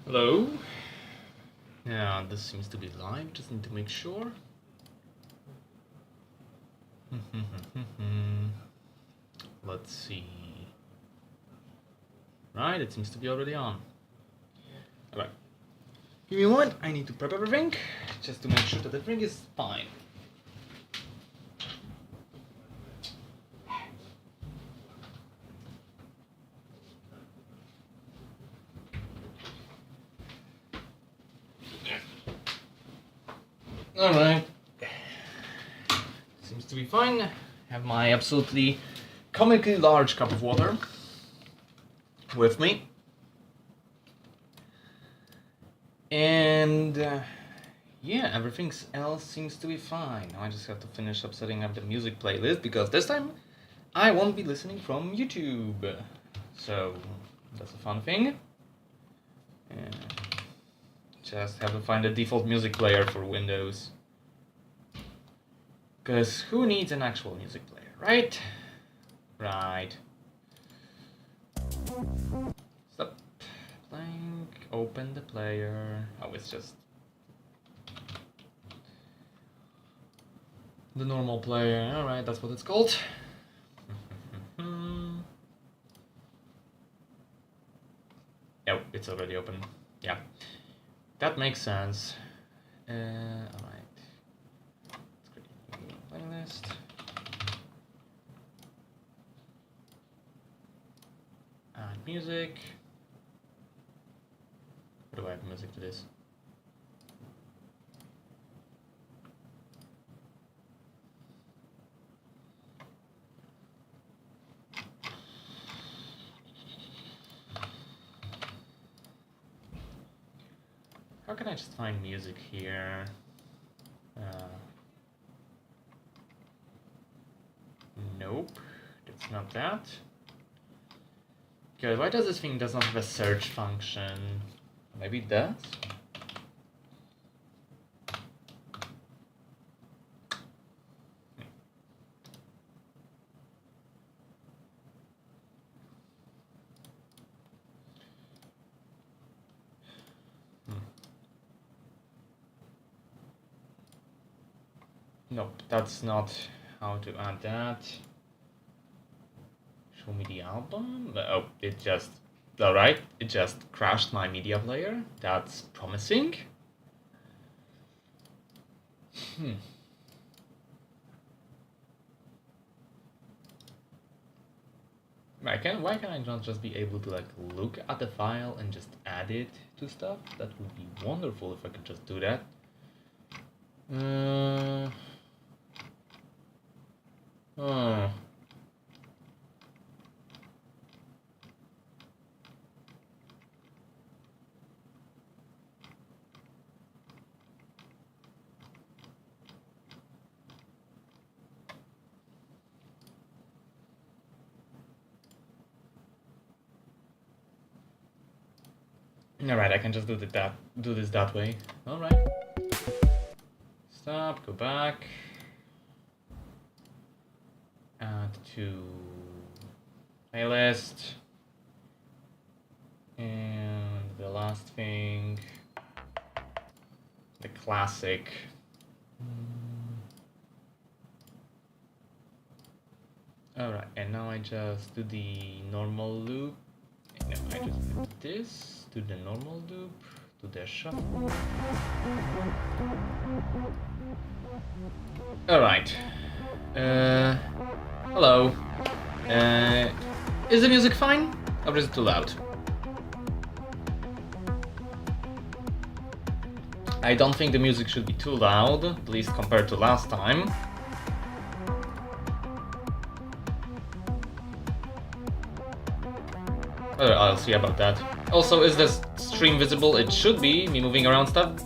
Hello? Yeah, this seems to be live, just need to make sure. Let's see. Right, it seems to be already on. Alright. Give me a moment, I need to prep everything, just to make sure that everything is fine. Alright. Seems to be fine. Have my absolutely comically large cup of water with me. And yeah, everything else seems to be fine. Now I just have to finish up setting up the music playlist because this time I won't be listening from YouTube. So that's a fun thing. Just have to find a default music player for Windows. Because who needs an actual music player, right? Right. Stop playing. Open the player. Oh, it's just the normal player. Alright, that's what it's called. Oh, it's already open. Yeah. That makes sense. Alright. Let's create a new playlist. Add music. Where do I add music to this? How can I just find music here? Nope, that's not that. Okay, why does this thing does not have a search function? Maybe it does? Nope, that's not how to add that. Show me the album? Oh, it just... Alright, it just crashed my media player. That's promising. Why can I not just be able to like look at the file and just add it to stuff? That would be wonderful if I could just do that. Alright, I can just do this that way. Alright. Stop, go back. Add to playlist. And the last thing, the classic. Alright, and now I just do the normal loop. No, I just do this, do the normal loop, do the shuffle. Alright. Hello. Is the music fine? Or is it too loud? I don't think the music should be too loud, at least compared to last time. I'll see about that. Also, is this stream visible? It should be, me moving around stuff.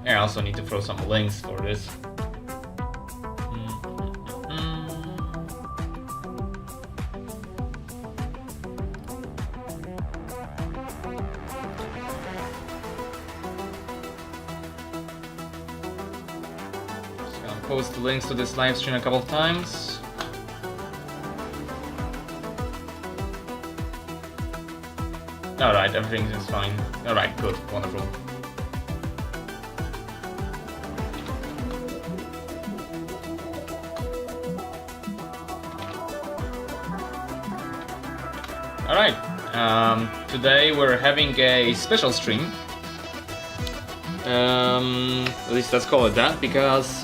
I also need to throw some links for this. Just gonna post the links to this live stream a couple of times. Alright, everything is fine. Alright, good, wonderful. Alright, today we're having a special stream. At least let's call it that, because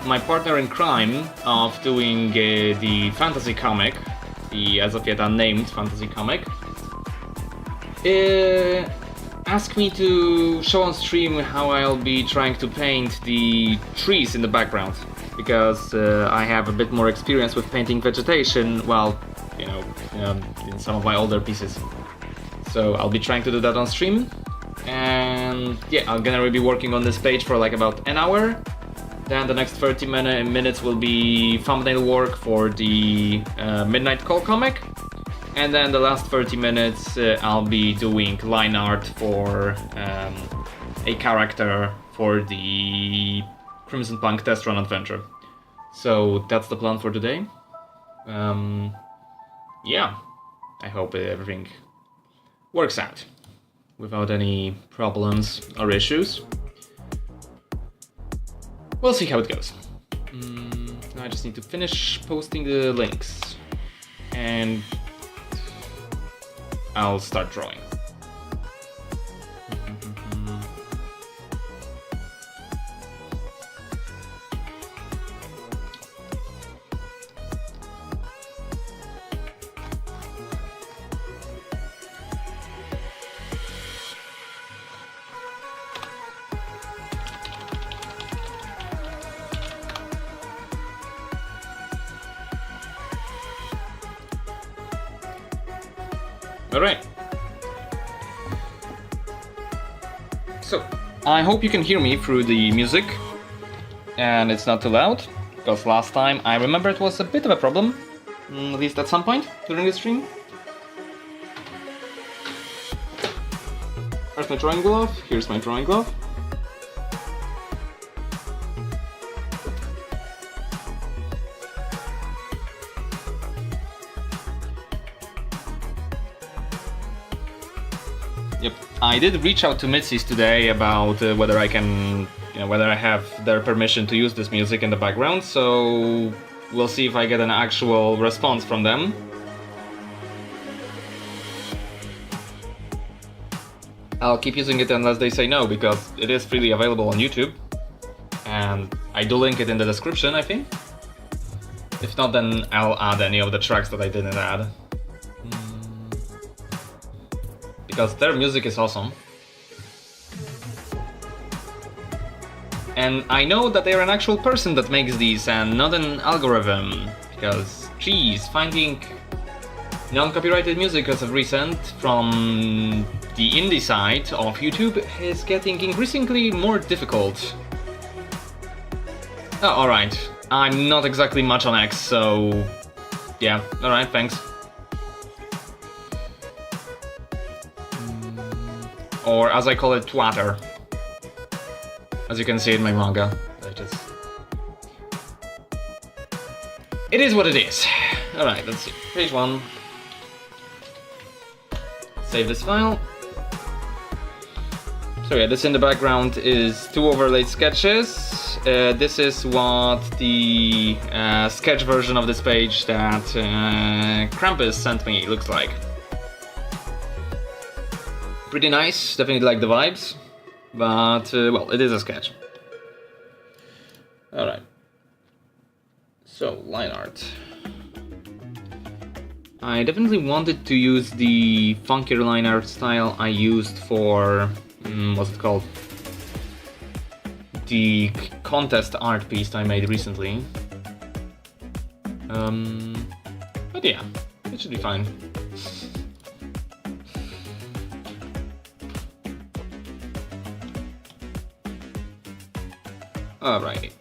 my partner in crime of doing the fantasy comic, the as of yet unnamed fantasy comic, asked me to show on stream how I'll be trying to paint the trees in the background, because I have a bit more experience with painting vegetation, well, you know, in some of my older pieces. So I'll be trying to do that on stream. And yeah, I'm gonna be working on this page for like about an hour. Then the next 30 minutes will be thumbnail work for the Midnight Call comic. And then the last 30 minutes I'll be doing line art for a character for the Crimson Punk Test Run adventure. So that's the plan for today. Yeah, I hope everything works out without any problems or issues. We'll see how it goes. I just need to finish posting the links and I'll start drawing. Alright. So, I hope you can hear me through the music and it's not too loud, because last time I remember it was a bit of a problem, at least at some point during the stream. Here's my drawing glove, here's my drawing glove. Yep, I did reach out to Mitzi's today about whether I can, whether I have their permission to use this music in the background, so we'll see if I get an actual response from them. I'll keep using it unless they say no, because it is freely available on YouTube, and I do link it in the description, I think. If not, then I'll add any of the tracks that I didn't add. Because their music is awesome. And I know that they're an actual person that makes these and not an algorithm. Because, geez, finding non-copyrighted music as of recent from the indie side of YouTube is getting increasingly more difficult. Oh, alright. I'm not exactly much on X, so yeah, alright, thanks. Or as I call it, Twatter. As you can see in my manga. It is what it is. Alright, let's see. Page 1. Save this file. So yeah, this in the background is 2 overlaid sketches. This is what the sketch version of this page that Krampus sent me looks like. Pretty nice, definitely like the vibes, but well, it is a sketch. Alright. So, line art. I definitely wanted to use the funkier line art style I used for, what's it called? The contest art piece I made recently. But yeah, it should be fine. Alrighty.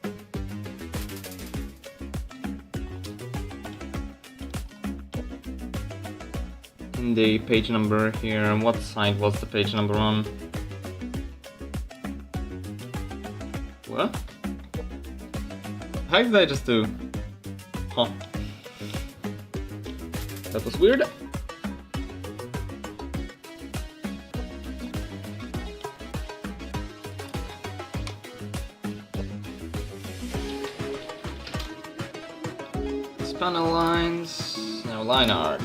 And the page number here, what side was the page number on? What? How did I just do? Huh. That was weird. panel lines. Now line art.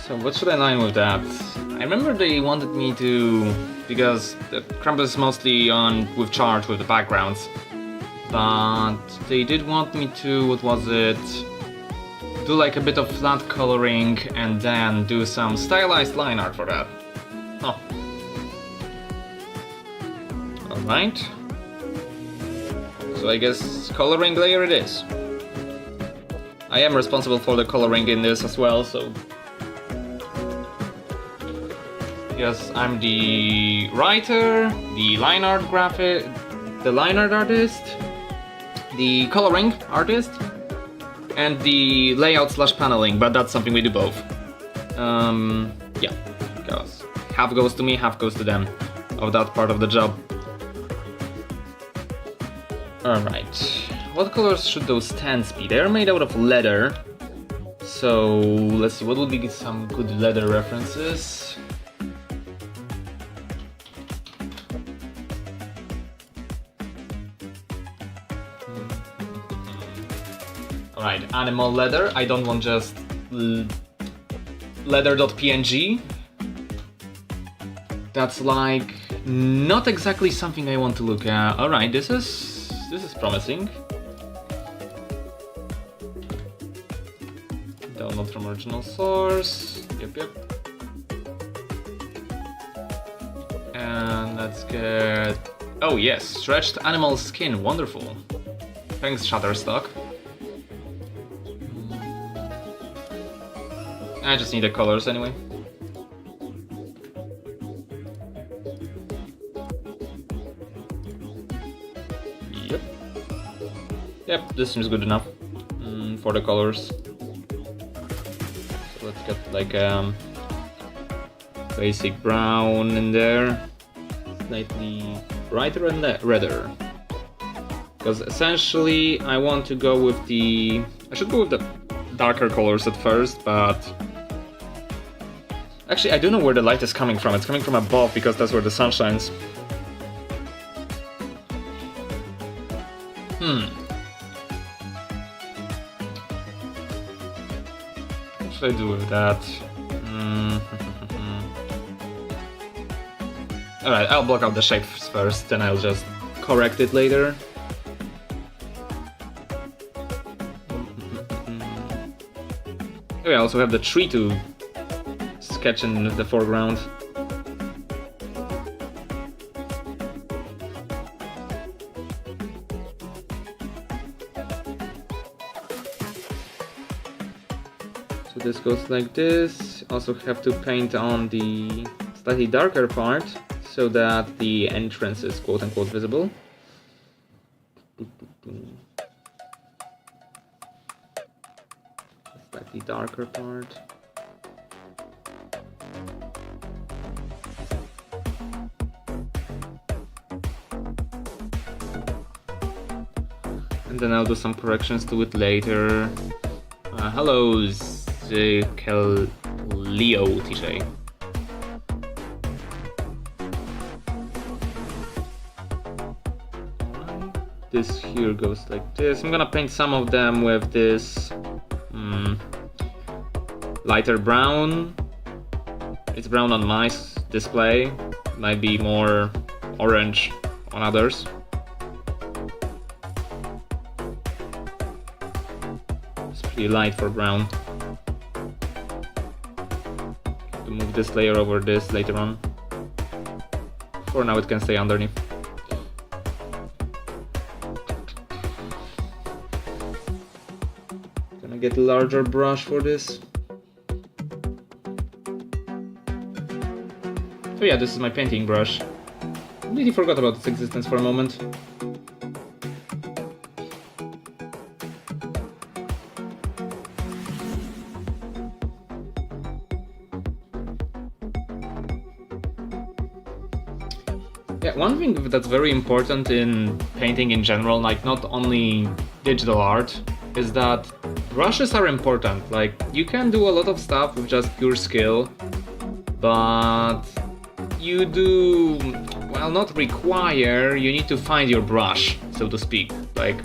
So what should I line with that? I remember they wanted me to, because the Krampus is mostly on with chart with the backgrounds, but they did want me to, what was it, do like a bit of flat coloring and then do some stylized line art for that. Oh. Alright. So I guess coloring layer it is. I am responsible for the coloring in this as well, so yes, I'm the writer, the line art artist, the coloring artist, and the layout / paneling, but that's something we do both. Yeah, because half goes to me, half goes to them of that part of the job. Alright, what colors should those stands be? They're made out of leather, so let's see, what would be some good leather references? Alright, animal leather. I don't want just leather.png. That's like not exactly something I want to look at. Alright, this is promising. Download from original source. Yep. And let's get... oh yes, stretched animal skin. Wonderful. Thanks, Shutterstock. I just need the colors anyway. Yep, this seems good enough for the colors. So let's get like basic brown in there, slightly brighter and redder. Because essentially I want to go with the... I should go with the darker colors at first, but... actually, I don't know where the light is coming from. It's coming from above because that's where the sun shines. What should I do with that? Alright, I'll block out the shapes first, then I'll just correct it later. Oh, I also have the tree to sketch in the foreground. So this goes like this. Also have to paint on the slightly darker part so that the entrance is quote-unquote visible. Slightly darker part. And then I'll do some corrections to it later. Hello, Leo TJ. This here goes like this. I'm gonna paint some of them with this lighter brown. It's brown on my display. Might be more orange on others. It's pretty light for brown. To move this layer over this later on. For now it can stay underneath. Gonna get a larger brush for this. Oh yeah, this is my painting brush. Completely forgot about its existence for a moment. Yeah, one thing that's very important in painting in general, like not only digital art, is that brushes are important. Like, you can do a lot of stuff with just pure skill, but you do, well, not require, you need to find your brush, so to speak. Like,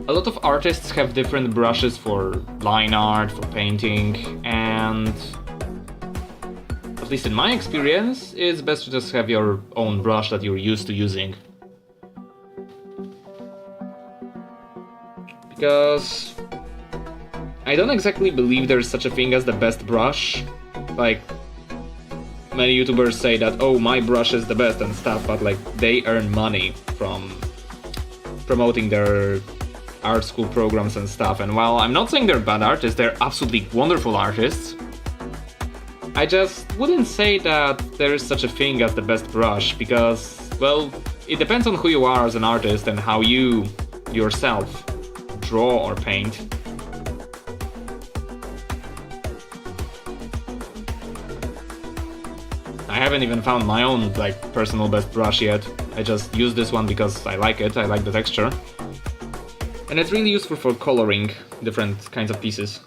a lot of artists have different brushes for line art, for painting, and at least in my experience, it's best to just have your own brush that you're used to using. Because I don't exactly believe there's such a thing as the best brush. Like, many YouTubers say that, oh, my brush is the best and stuff, but like, they earn money from promoting their art school programs and stuff. And while I'm not saying they're bad artists, they're absolutely wonderful artists. I just wouldn't say that there is such a thing as the best brush, because, well, it depends on who you are as an artist and how you yourself draw or paint. I haven't even found my own, like, personal best brush yet. I just use this one because I like it, I like the texture. And it's really useful for coloring different kinds of pieces.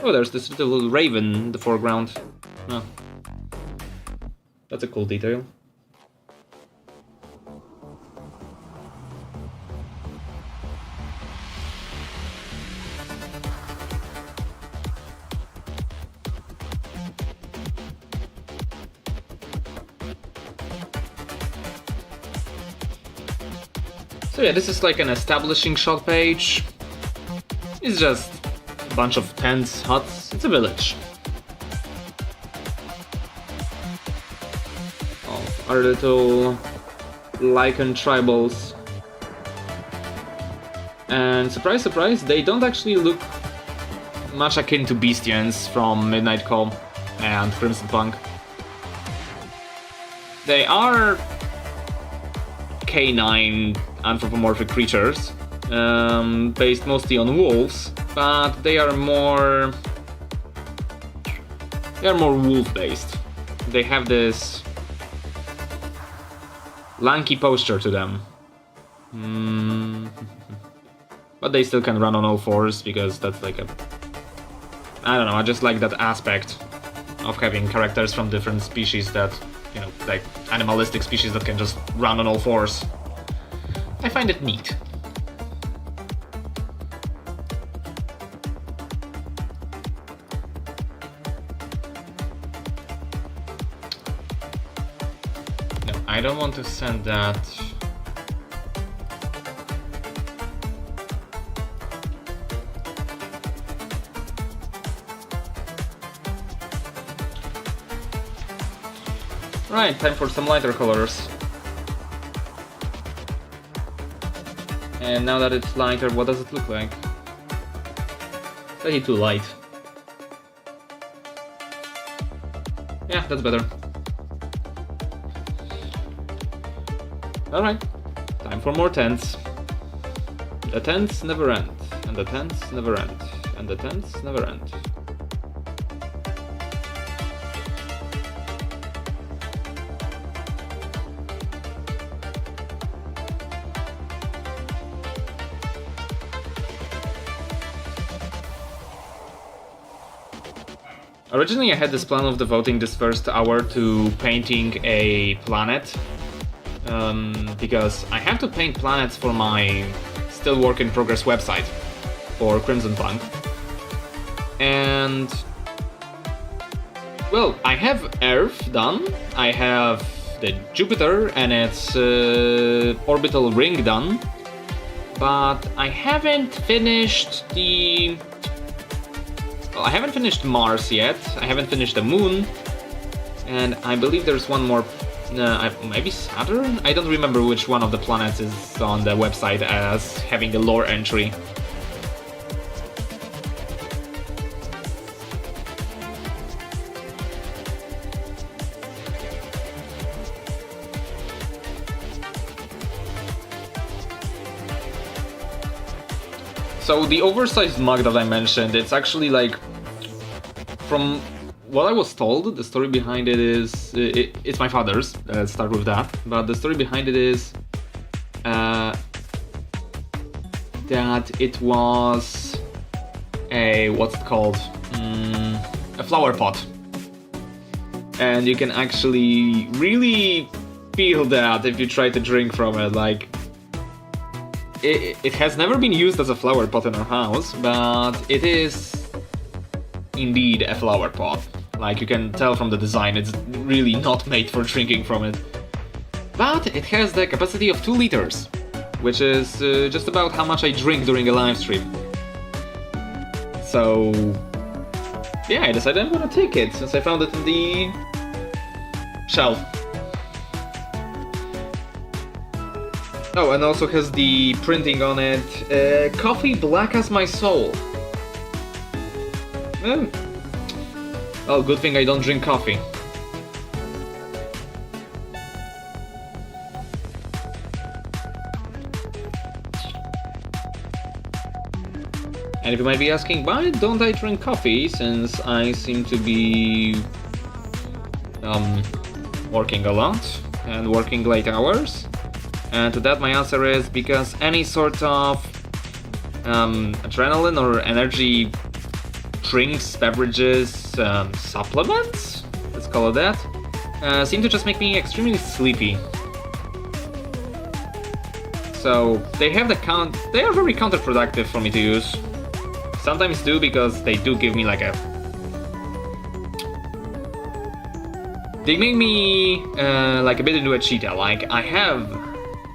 Oh, there's this little raven in the foreground. Oh. That's a cool detail. So yeah, this is like an establishing shot page. It's just a bunch of tents, huts. It's a village. Oh, our little lichen tribals. And surprise, surprise, they don't actually look much akin to Bestians from Midnight Call and Crimson Punk. They are canine anthropomorphic creatures, based mostly on wolves, but they are more wolf-based. They have this lanky posture to them. But they still can run on all fours, because that's like I don't know, I just like that aspect of having characters from different species that, you know, like animalistic species that can just run on all fours. I find it neat. No, I don't want to send that. Right, time for some lighter colors. And now that it's lighter, what does it look like? Slightly too light. Yeah, that's better. Alright, time for more tents. The tents never end, and the tents never end, and the tents never end. Originally I had this plan of devoting this first hour to painting a planet, because I have to paint planets for my still work in progress website for Crimson Punk. And, well, I have Earth done, I have the Jupiter and its orbital ring done, but I haven't finished I haven't finished Mars yet, I haven't finished the Moon, and I believe there's one more, maybe Saturn? I don't remember which one of the planets is on the website as having a lore entry. So the oversized mug that I mentioned, it's actually like, from what I was told, the story behind it is, it's my father's, let's start with that, but the story behind it is that it was a, what's it called, a flower pot. and you can actually really feel that if you try to drink from it. Like, it has never been used as a flower pot in our house, but it is indeed a flower pot. Like, you can tell from the design, it's really not made for drinking from it. But it has the capacity of 2 liters, which is just about how much I drink during a live stream. So yeah, I decided I'm gonna take it since I found it in the shelf. Oh, and also has the printing on it, coffee black as my soul. Oh, good thing I don't drink coffee. And if you might be asking, why don't I drink coffee, since I seem to be working a lot and working late hours? And to that my answer is because any sort of adrenaline or energy drinks, beverages, supplements, let's call it that, seem to just make me extremely sleepy. So they are very counterproductive for me to use. Sometimes do, because they do give me like a... They make me like a bit into a cheetah. Like, I have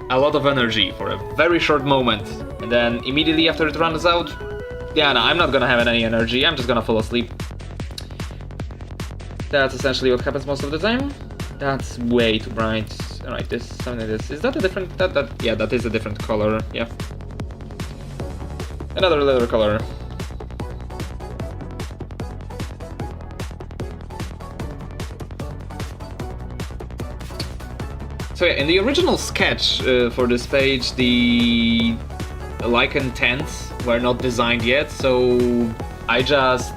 a lot of energy for a very short moment, and then immediately after it runs out, yeah, no, I'm not gonna have any energy, I'm just gonna fall asleep. That's essentially what happens most of the time. That's way too bright. Alright, this, something like this. Is that a different... yeah, that is a different color, yeah. Another leather color. So yeah, in the original sketch for this page, the lichen tents were not designed yet, so I just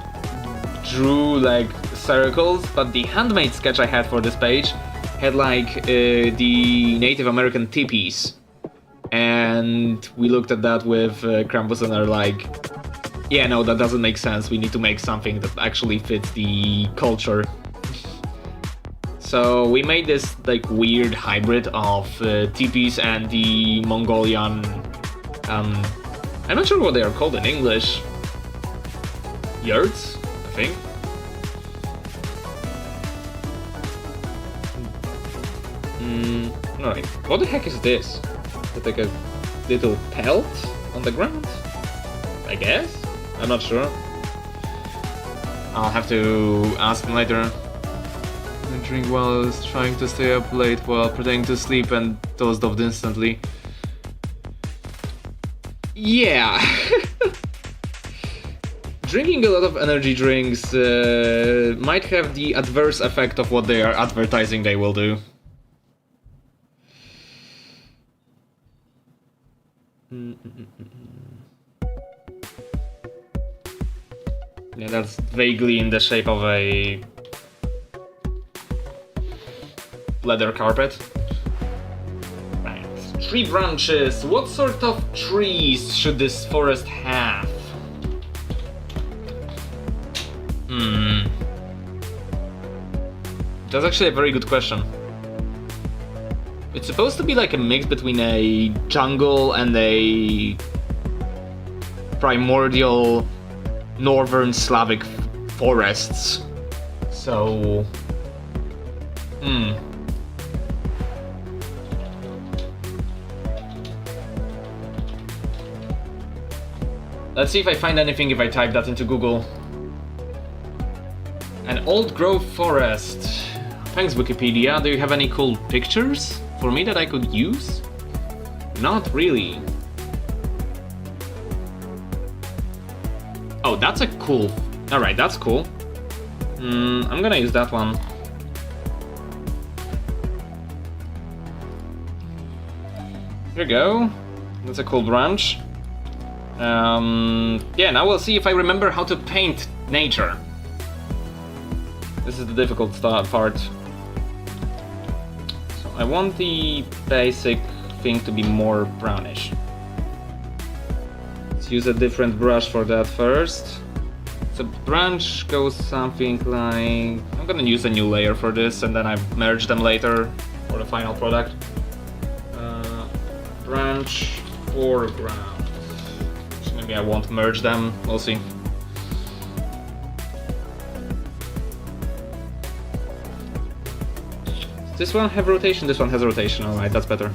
drew like circles, but the handmade sketch I had for this page had like the Native American teepees. And we looked at that with Krampus and are like, yeah, no, that doesn't make sense, we need to make something that actually fits the culture. So we made this like weird hybrid of teepees and the Mongolian, I'm not sure what they are called in English, yurts, I think. Alright, what the heck is this? Is it like a little pelt on the ground? I guess? I'm not sure. I'll have to ask him later. I drink while I was trying to stay up late while pretending to sleep and dozed off instantly. Yeah. Drinking a lot of energy drinks might have the adverse effect of what they are advertising they will do. Yeah, that's vaguely in the shape of a leather carpet. Right. Tree branches. What sort of trees should this forest have? That's actually a very good question. It's supposed to be like a mix between a jungle and a primordial northern Slavic forests. So... Let's see if I find anything if I type that into Google. An old growth forest. Thanks, Wikipedia. Do you have any cool pictures for me that I could use? Not really. Oh, that's a cool... Alright, that's cool. I'm gonna use that one. Here we go. That's a cool branch. Yeah, now we'll see if I remember how to paint nature. This is the difficult part. So I want the basic thing to be more brownish. Let's use a different brush for that first. the branch goes something like... I'm gonna use a new layer for this and then I merge them later for the final product. Branch foreground. So maybe I won't merge them, we'll see. Does this one have rotation? This one has rotation, alright, that's better.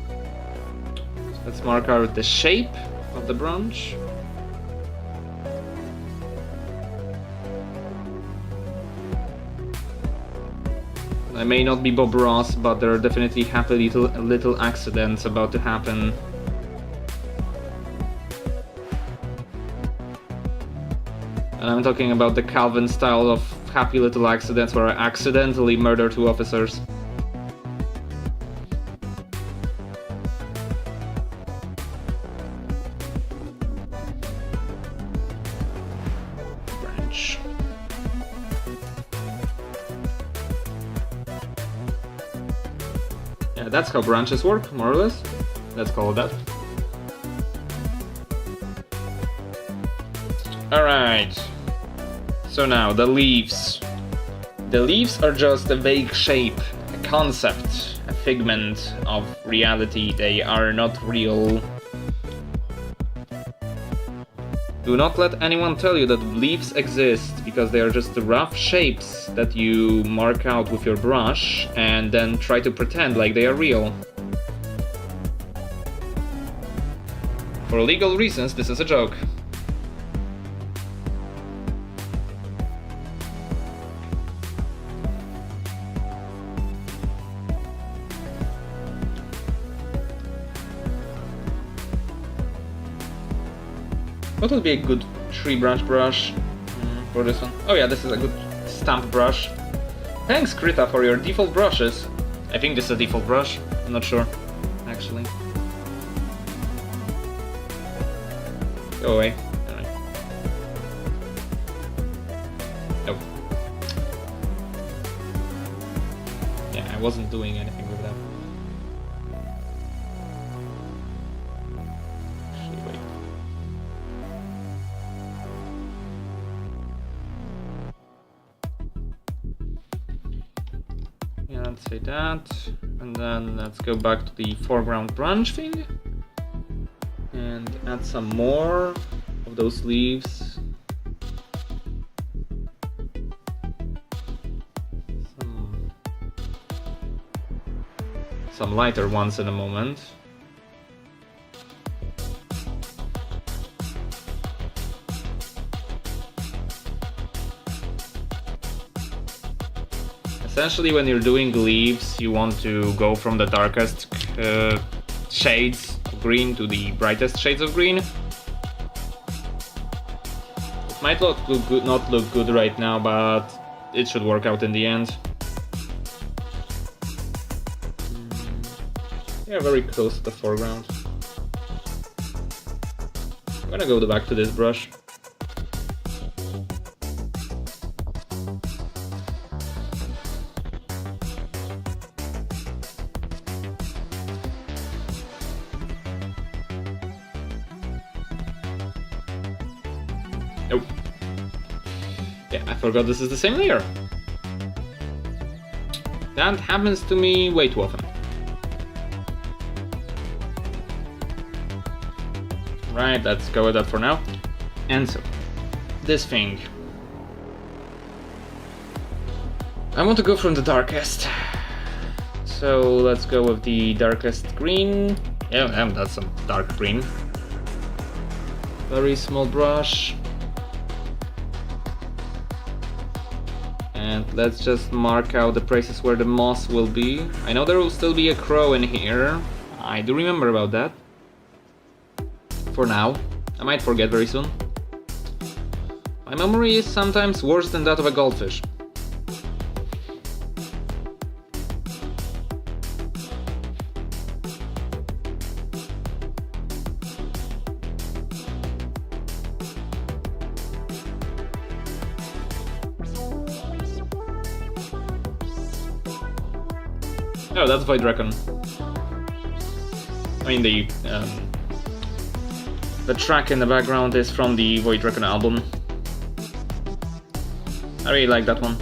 So let's mark out the shape of the branch. I may not be Bob Ross, but there are definitely happy little accidents about to happen. And I'm talking about the Calvin style of happy little accidents where I accidentally murder 2 officers. Branch. Yeah, that's how branches work, more or less. Let's call it that. Alright. So now, the leaves. The leaves are just a vague shape, a concept, a figment of reality. They are not real. Do not let anyone tell you that leaves exist, because they are just rough shapes that you mark out with your brush and then try to pretend like they are real. For legal reasons, this is a joke. What would be a good tree branch brush for this one? Oh yeah, this is a good stamp brush. Thanks Krita for your default brushes. I think this is a default brush, I'm not sure, actually. Go away. Alright. Oh. Yeah, I wasn't doing anything with that. Actually, wait. Yeah, let's say that. And then let's go back to the foreground branch thing. And add some more of those leaves. Some lighter ones in a moment. Essentially, when you're doing leaves, you want to go from the darkest shades of green to the brightest shades of green. It might not look good right now, but it should work out in the end. Yeah, very close to the foreground. I'm gonna go back to this brush. Nope. Yeah, I forgot this is the same layer. That happens to me way too often. Right, let's go with that for now. And so, this thing. I want to go from the darkest. So let's go with the darkest green. Yeah, that's some dark green. Very small brush. And let's just mark out the places where the moss will be. I know there will still be a crow in here. I do remember about that. For now. I might forget very soon. My memory is sometimes worse than that of a goldfish. Oh, that's Void Dragon. I mean the The track in the background is from the Void Recon album. I really like that one.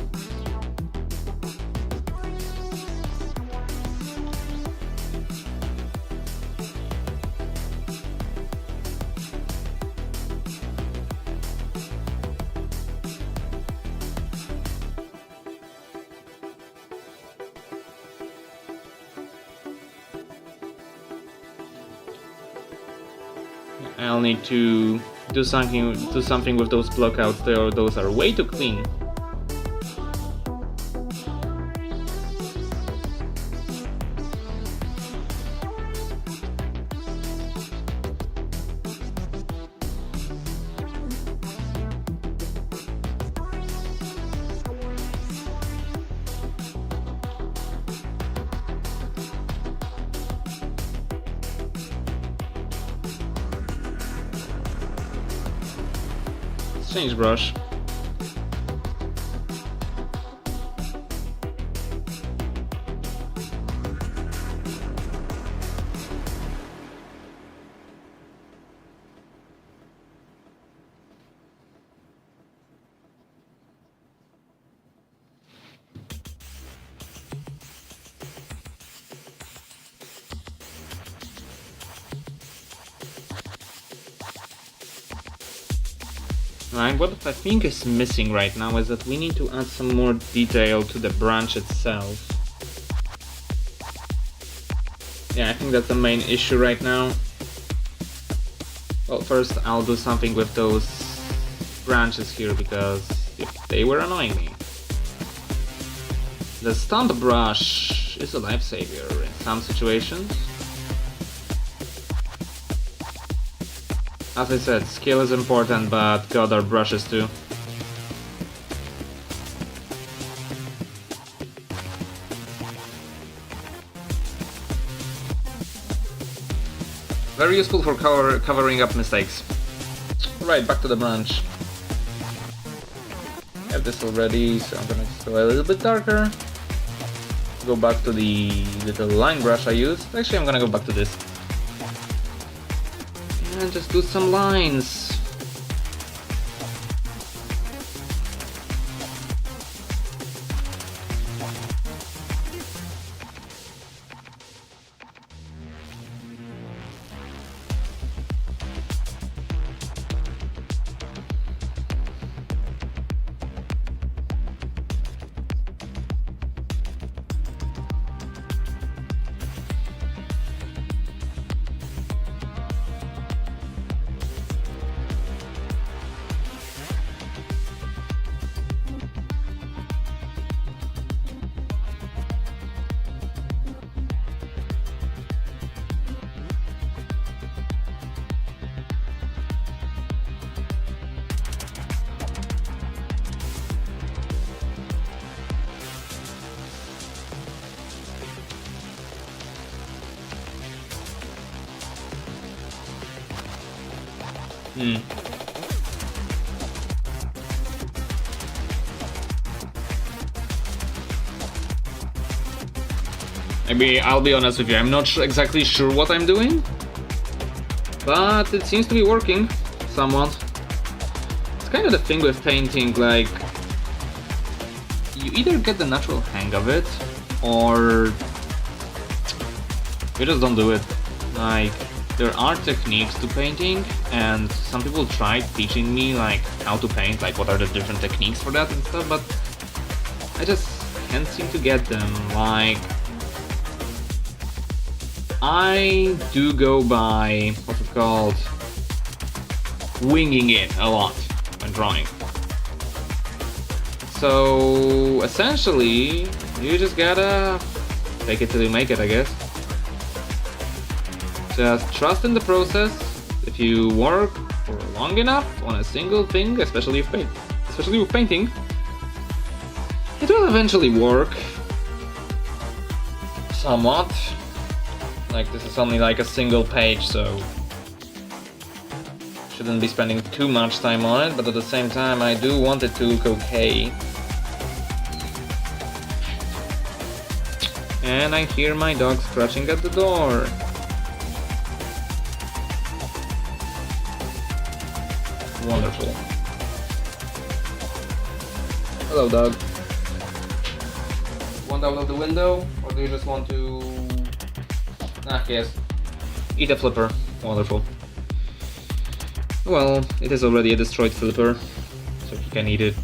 I'll need to do something with those blockouts there. Those are way too clean. Change brush. Right, what I think is missing right now is that we need to add some more detail to the branch itself. Yeah, I think that's the main issue right now. Well, first I'll do something with those branches here because they were annoying me. The stump brush is a lifesaver in some situations. As I said, skill is important, but God, are brushes too. Very useful for covering up mistakes. Right, back to the branch. I have this already, so I'm gonna just go a little bit darker. Go back to the little line brush I used. Actually, I'm gonna go back to this. And just do some lines. Maybe I'll be honest with you, I'm not exactly sure what I'm doing, but it seems to be working somewhat. It's kind of the thing with painting, like, you either get the natural hang of it, or you just don't do it. Like, there are techniques to painting, and some people tried teaching me like how to paint, like what are the different techniques for that and stuff, but I just can't seem to get them. Like, I do go by what's it called, winging it a lot when drawing. So essentially, you just gotta take it till you make it, I guess. Just trust in the process. If you work for long enough on a single thing, especially with painting, it will eventually work. Somewhat. Like, this is only like a single page, so shouldn't be spending too much time on it, but at the same time I do want it to look okay. And I hear my dog scratching at the door. Wonderful. Hello, dog. Want out of the window, or do you just want to... yes. Eat a flipper. Wonderful. Well, it is already a destroyed flipper, so he can eat it.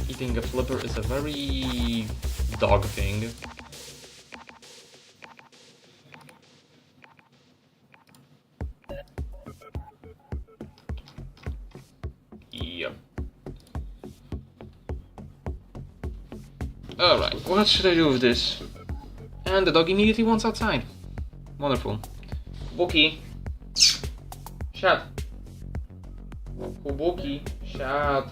Eating a flipper is a very dog thing. Yep. Alright, what should I do with this? And the dog immediately wants outside. Wonderful. Wookie. Shut. Wookie. Shut.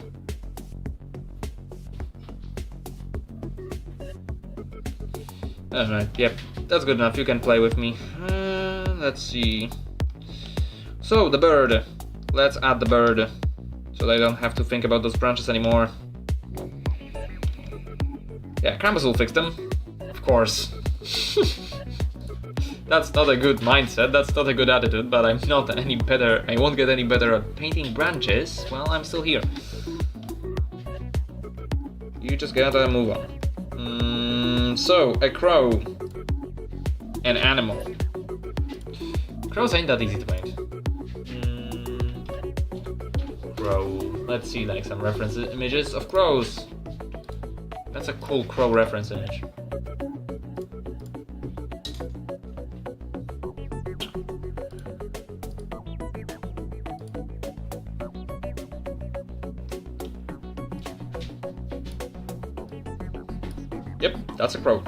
Alright, yep. That's good enough. You can play with me. Let's see. So, the bird. Let's add the bird. So they don't have to think about those branches anymore. Yeah, Krampus will fix them. Of course. That's not a good mindset, that's not a good attitude, but I'm not any better, I won't get any better at painting branches while I'm still here. You just gotta move on. So, a crow. An animal. Crows ain't that easy to paint. Crow. Let's see, like some reference images of crows. That's a cool crow reference image. Yep, that's a crow.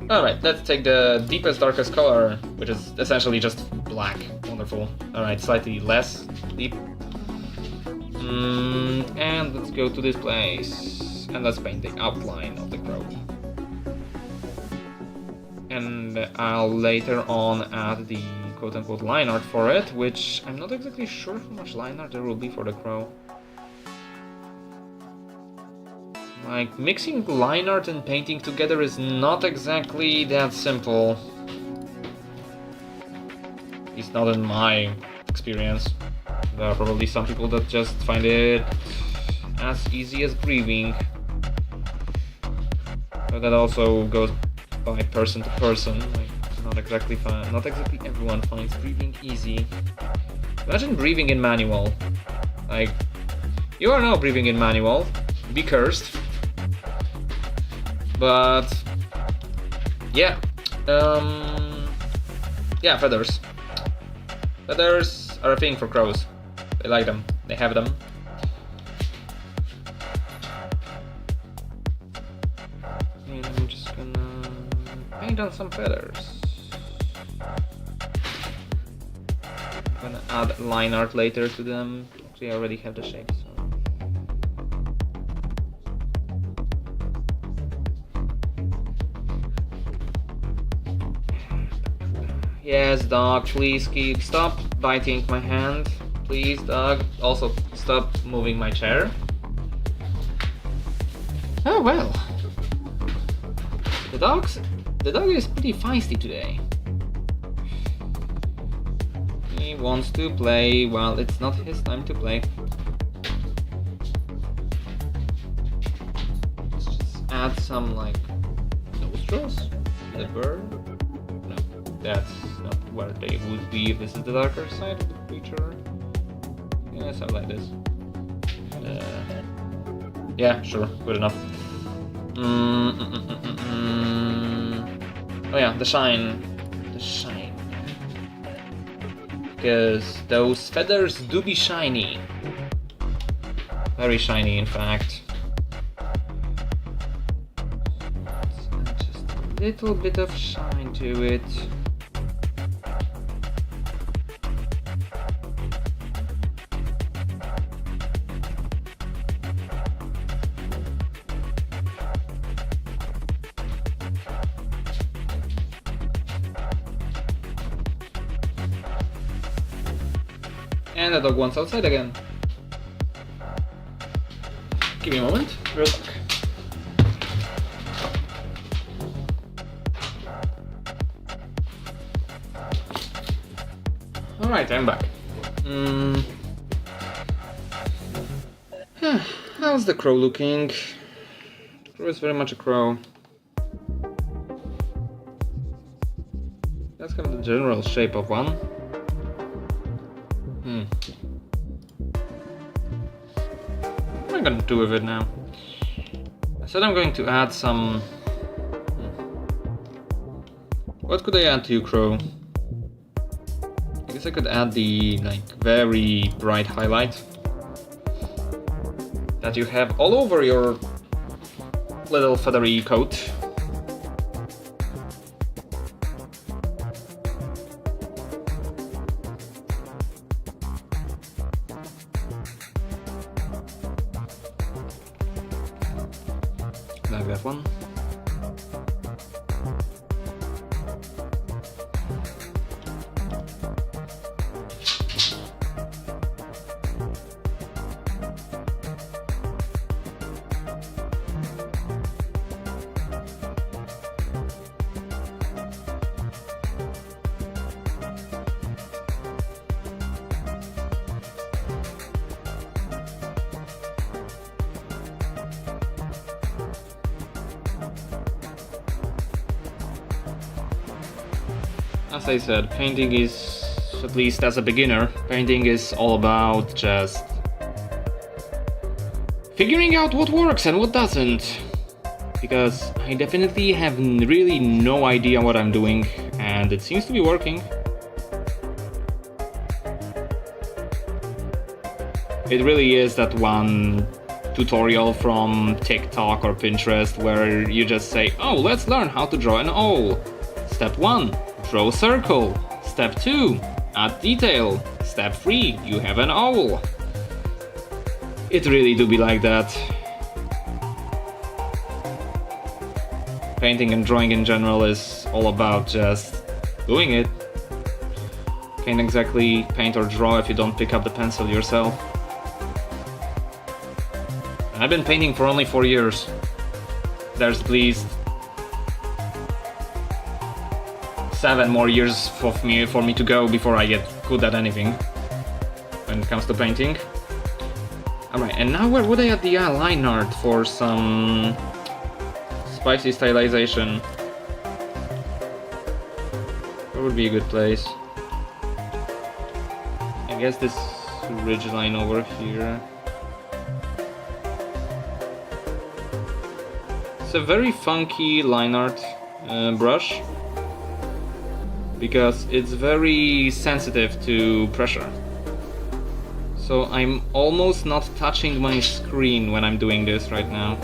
Alright, let's take the deepest, darkest color, which is essentially just black. Wonderful. Alright, slightly less deep. And let's go to this place. And let's paint the outline of the crow. And I'll later on add the quote-unquote line art for it, which I'm not exactly sure how much line art there will be for the crow. Like, mixing line art and painting together is not exactly that simple. At least not in my experience. There are probably some people that just find it as easy as breathing. But that also goes by person to person. Like, not exactly everyone finds breathing easy. Imagine breathing in manual. Like, you are now breathing in manual. Be cursed. But yeah, yeah, feathers. Feathers are a thing for crows. They like them. They have them. And I'm just gonna paint on some feathers. I'm gonna add line art later to them. Actually, I already have the shapes. Yes, dog, please stop biting my hand. Please, dog. Also, stop moving my chair. Oh well. The dog is pretty feisty today. He wants to play. Well, it's not his time to play. Let's just add some like nostrils. The bird. No, that's not where they would be if this is the darker side of the creature. Yeah, something like this. Yeah, sure, good enough. Oh yeah, the shine. The shine. Because those feathers do be shiny. Very shiny, in fact. Let's add just a little bit of shine to it. And the dog wants outside again. Give me a moment, real quick. Alright, I'm back. How's the crow looking? The crow is very much a crow. That's kind of the general shape of one. What am I gonna do with it now? I said I'm going to add some... What could I add to you, crow? I guess I could add the very bright highlight that you have all over your little feathery coat. Like that one. As I said, painting is, at least as a beginner, painting is all about just figuring out what works and what doesn't. Because I definitely have really no idea what I'm doing, and it seems to be working. It really is that one tutorial from TikTok or Pinterest where you just say, oh, let's learn how to draw an owl. Step 1. Draw a circle. Step 2. Add detail. Step 3. You have an owl. It really do be like that. Painting and drawing in general is all about just doing it. Can't exactly paint or draw if you don't pick up the pencil yourself. And I've been painting for only 4 years. There's at least 7 more years for me to go before I get good at anything when it comes to painting. Alright, and now where would I add the line art for some spicy stylization? Where would be a good place? I guess this ridge line over here. It's a very funky line art brush, because it's very sensitive to pressure. So I'm almost not touching my screen when I'm doing this right now.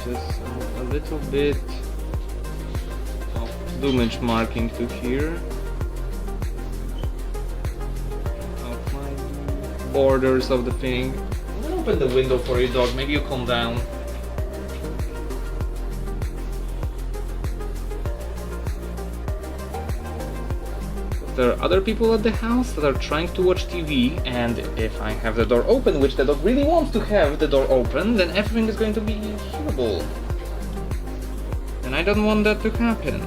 Just a little bit of plumage marking to here. Outline borders of the thing. Open the window for you, dog. Maybe you calm down. There are other people at the house that are trying to watch TV, and if I have the door open, which the dog really wants to have the door open, then everything is going to be horrible. And I don't want that to happen.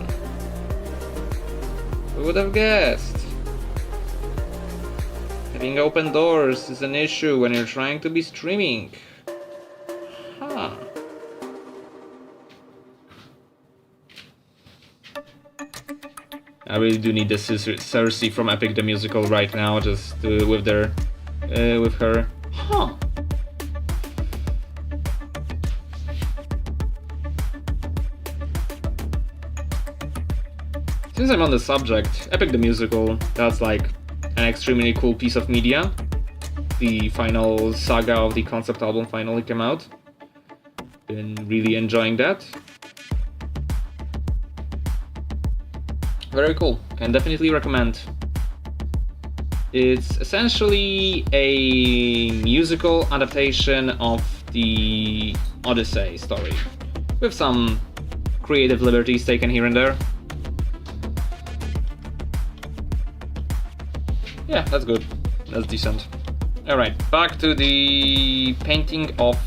Who would have guessed? Having open doors is an issue when you're trying to be streaming. Huh. I really do need the Cersei from Epic the Musical right now, just with her. Huh. Since I'm on the subject, Epic the Musical, that's like an extremely cool piece of media. The final saga of the concept album finally came out. Been really enjoying that. Very cool, can definitely recommend. It's essentially a musical adaptation of the Odyssey story, with some creative liberties taken here and there. Yeah, that's good. That's decent. Alright, back to the painting of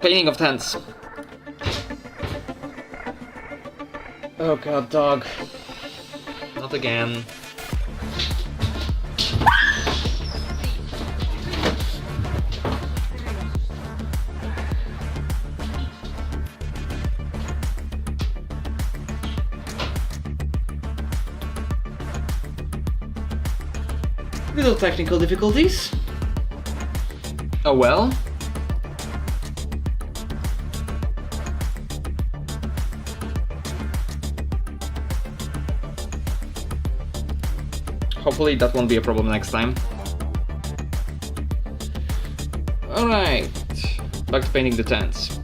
Painting of tents. Oh god, dog. Not again. Little technical difficulties. Oh well. Hopefully that won't be a problem next time. Alright, back to painting the tents.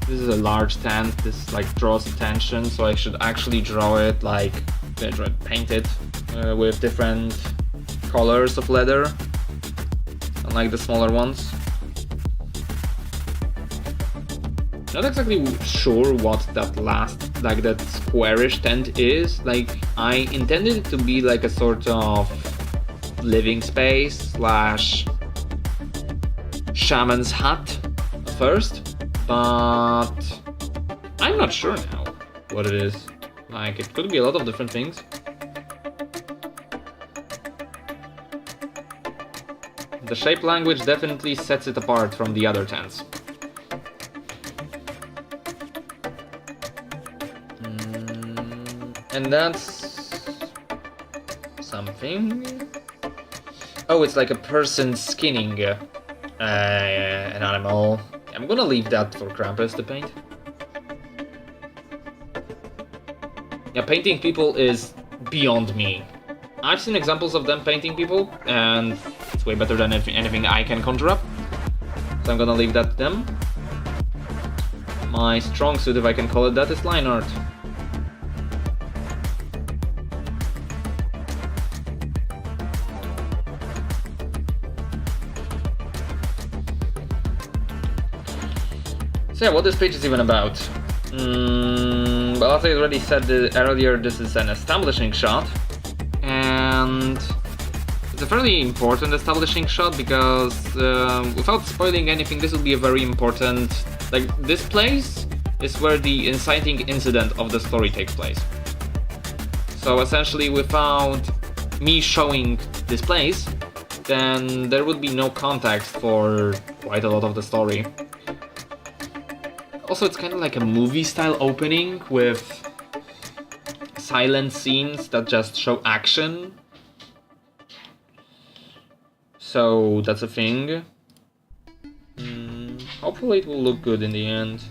This is a large tent, this like draws attention, so I should actually draw it like, paint it with different colors of leather, unlike the smaller ones. Not exactly sure what that last, like that squarish tent is. Like, I intended it to be like a sort of living space slash shaman's hut at first, but I'm not sure now what it is. Like, it could be a lot of different things. The shape language definitely sets it apart from the other tents. And that's something. Oh, it's like a person skinning an animal. I'm gonna leave that for Krampus to paint. Yeah, painting people is beyond me. I've seen examples of them painting people, and it's way better than anything I can conjure up. So I'm gonna leave that to them. My strong suit, if I can call it that, is line art. So yeah, what this page is even about? Well, as I already said earlier, this is an establishing shot. And it's a fairly important establishing shot because without spoiling anything, this will be a very important, like, this place is where the inciting incident of the story takes place. So essentially, without me showing this place, then there would be no context for quite a lot of the story. Also, it's kind of like a movie style opening with silent scenes that just show action. So that's a thing. Hopefully it will look good in the end.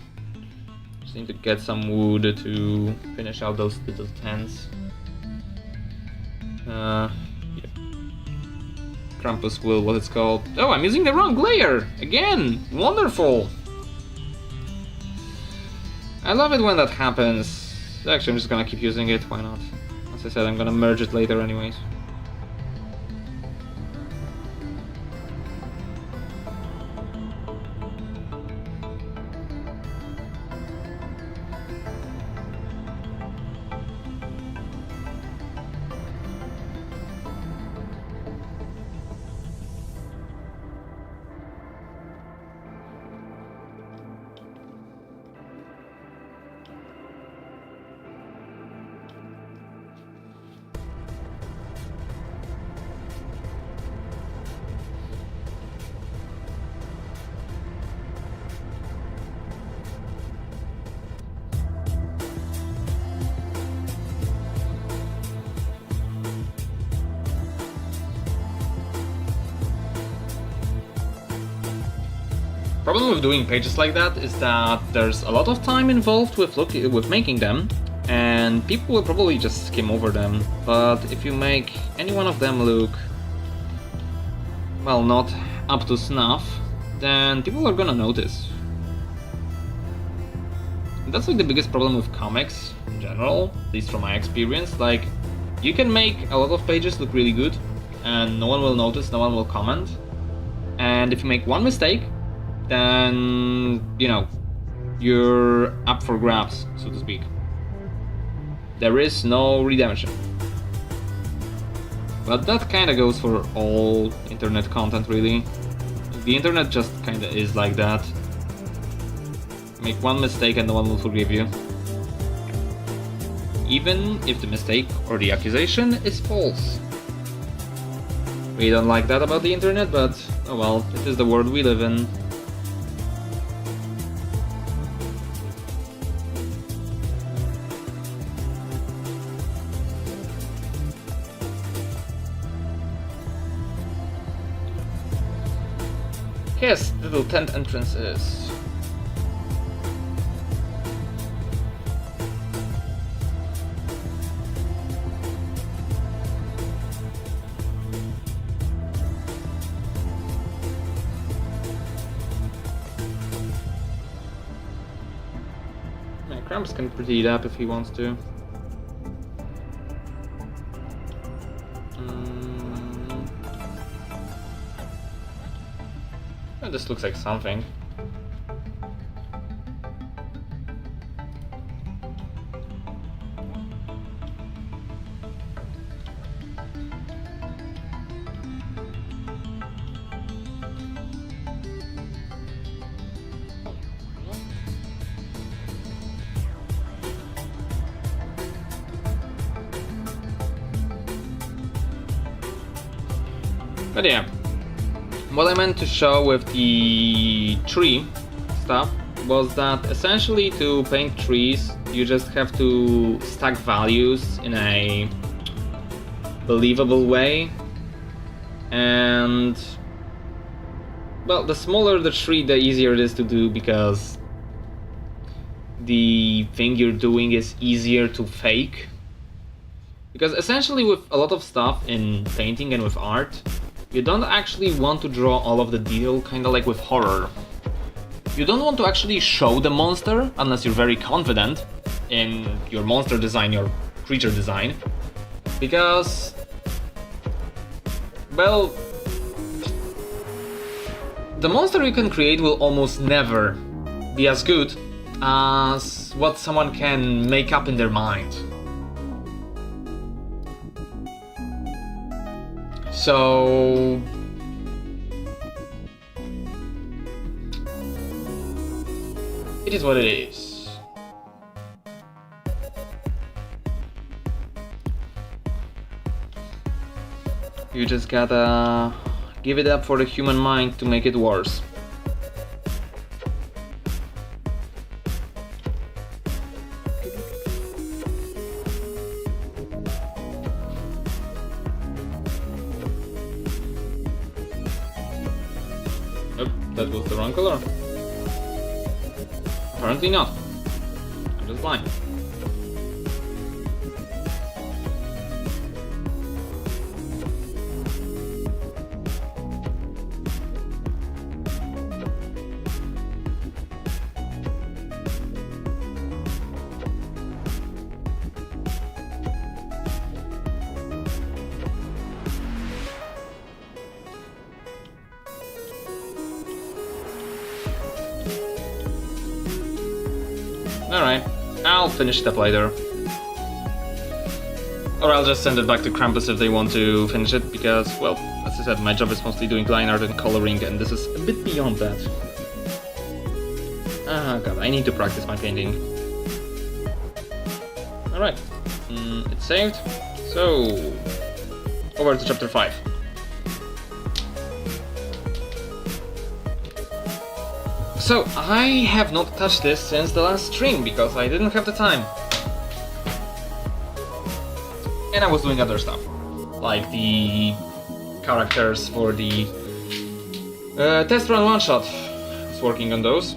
Just need to get some wood to finish out those little tents. Yeah. Krampus will, what it's called. Oh, I'm using the wrong layer! Again! Wonderful! I love it when that happens. Actually, I'm just gonna keep using it, why not? As I said, I'm gonna merge it later anyways. Problem with doing pages like that is that there's a lot of time involved with making them, and people will probably just skim over them. But if you make any one of them look, well, not up to snuff, then people are gonna notice. And that's like the biggest problem with comics in general, at least from my experience. Like, you can make a lot of pages look really good, and no one will notice, no one will comment. And if you make one mistake, then, you know, you're up for grabs, so to speak. There is no redemption. But that kinda goes for all internet content, really. The internet just kinda is like that. Make one mistake and no one will forgive you. Even if the mistake or the accusation is false. We don't like that about the internet, but oh well, it is the world we live in. Yes, little tent entrances. Krampus can pretty it up if he wants to. This looks like something. But yeah, what I meant to show with the tree stuff was that essentially to paint trees you just have to stack values in a believable way, and well, the smaller the tree the easier it is to do, because the thing you're doing is easier to fake. Because essentially with a lot of stuff in painting and with art, you don't actually want to draw all of the detail, kinda like with horror. You don't want to actually show the monster unless you're very confident in your monster design, your creature design. Because, well, the monster you can create will almost never be as good as what someone can make up in their mind. So it is what it is. You just gotta give it up for the human mind to make it worse. That was the wrong color. Apparently not. I'm just blind. Alright, I'll finish it up later. Or I'll just send it back to Krampus if they want to finish it, because, well, as I said, my job is mostly doing line art and coloring, and this is a bit beyond that. Ah, god, I need to practice my painting. Alright, it's saved, so over to chapter 5. So, I have not touched this since the last stream, because I didn't have the time. And I was doing other stuff, like the characters for the test run one-shot. I was working on those.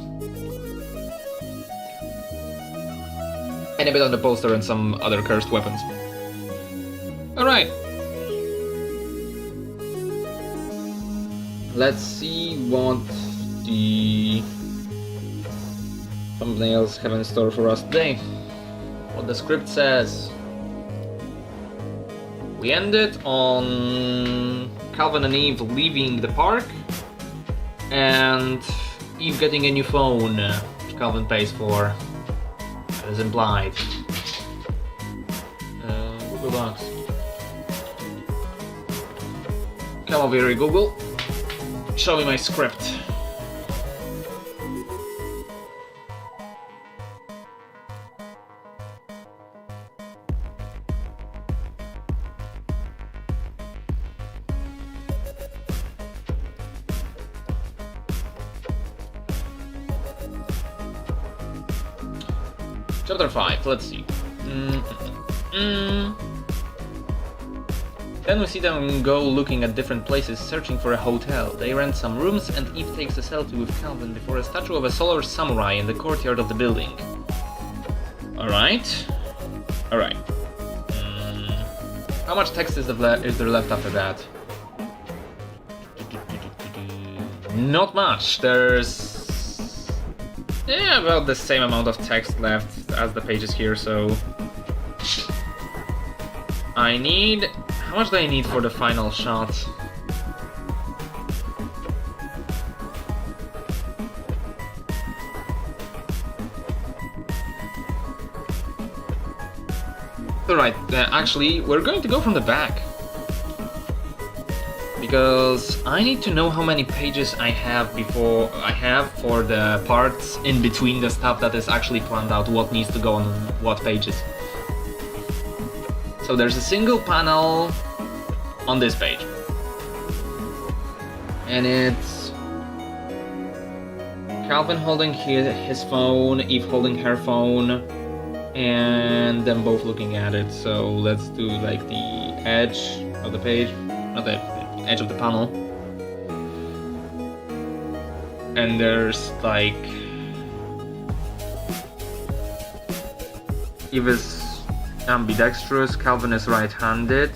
And a bit on the poster and some other cursed weapons. Alright. Let's see what the thumbnails have in store for us today. What the script says. We ended on Calvin and Eve leaving the park and Eve getting a new phone Calvin pays for. That is implied. Google Docs. Come over here, Google. Show me my script. Chapter 5, let's see. Then we see them go looking at different places, searching for a hotel. They rent some rooms and Eve takes a selfie with Calvin before a statue of a solar samurai in the courtyard of the building. Alright. Alright. How much text is there left after that? Not much. There's... yeah, about the same amount of text left as the pages here, so... I need... how much do I need for the final shot? Alright, actually, we're going to go from the back. Because I need to know how many pages I have for the parts in between the stuff that is actually planned out, what needs to go on what pages. So there's a single panel on this page. And it's Calvin holding his phone, Eve holding her phone, and them both looking at it. So let's do like the edge of the page, not the edge of the panel. And there's like Eve is ambidextrous, Calvin is right-handed.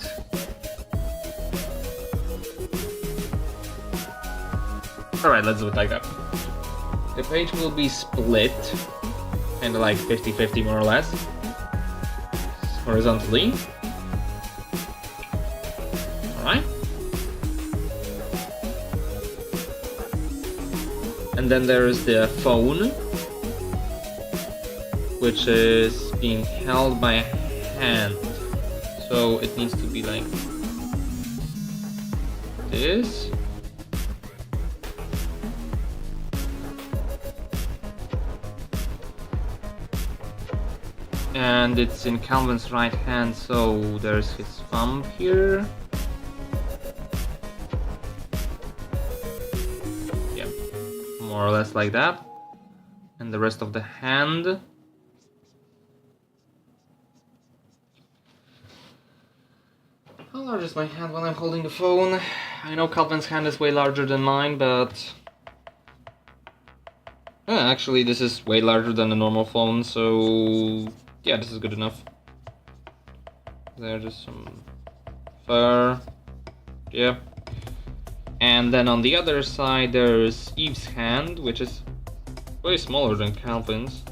Alright, let's do it like that. The page will be split, kinda like 50-50 more or less, horizontally. Alright. And then there is the phone, which is being held by a hand. So it needs to be like this. And it's in Calvin's right hand, so there's his thumb here. Yeah, more or less like that. And the rest of the hand. How large is my hand when I'm holding the phone? I know Calvin's hand is way larger than mine, but... yeah, actually this is way larger than a normal phone, so... yeah, this is good enough. There's just some fur. Yeah. And then on the other side there's Eve's hand, which is way smaller than Calvin's.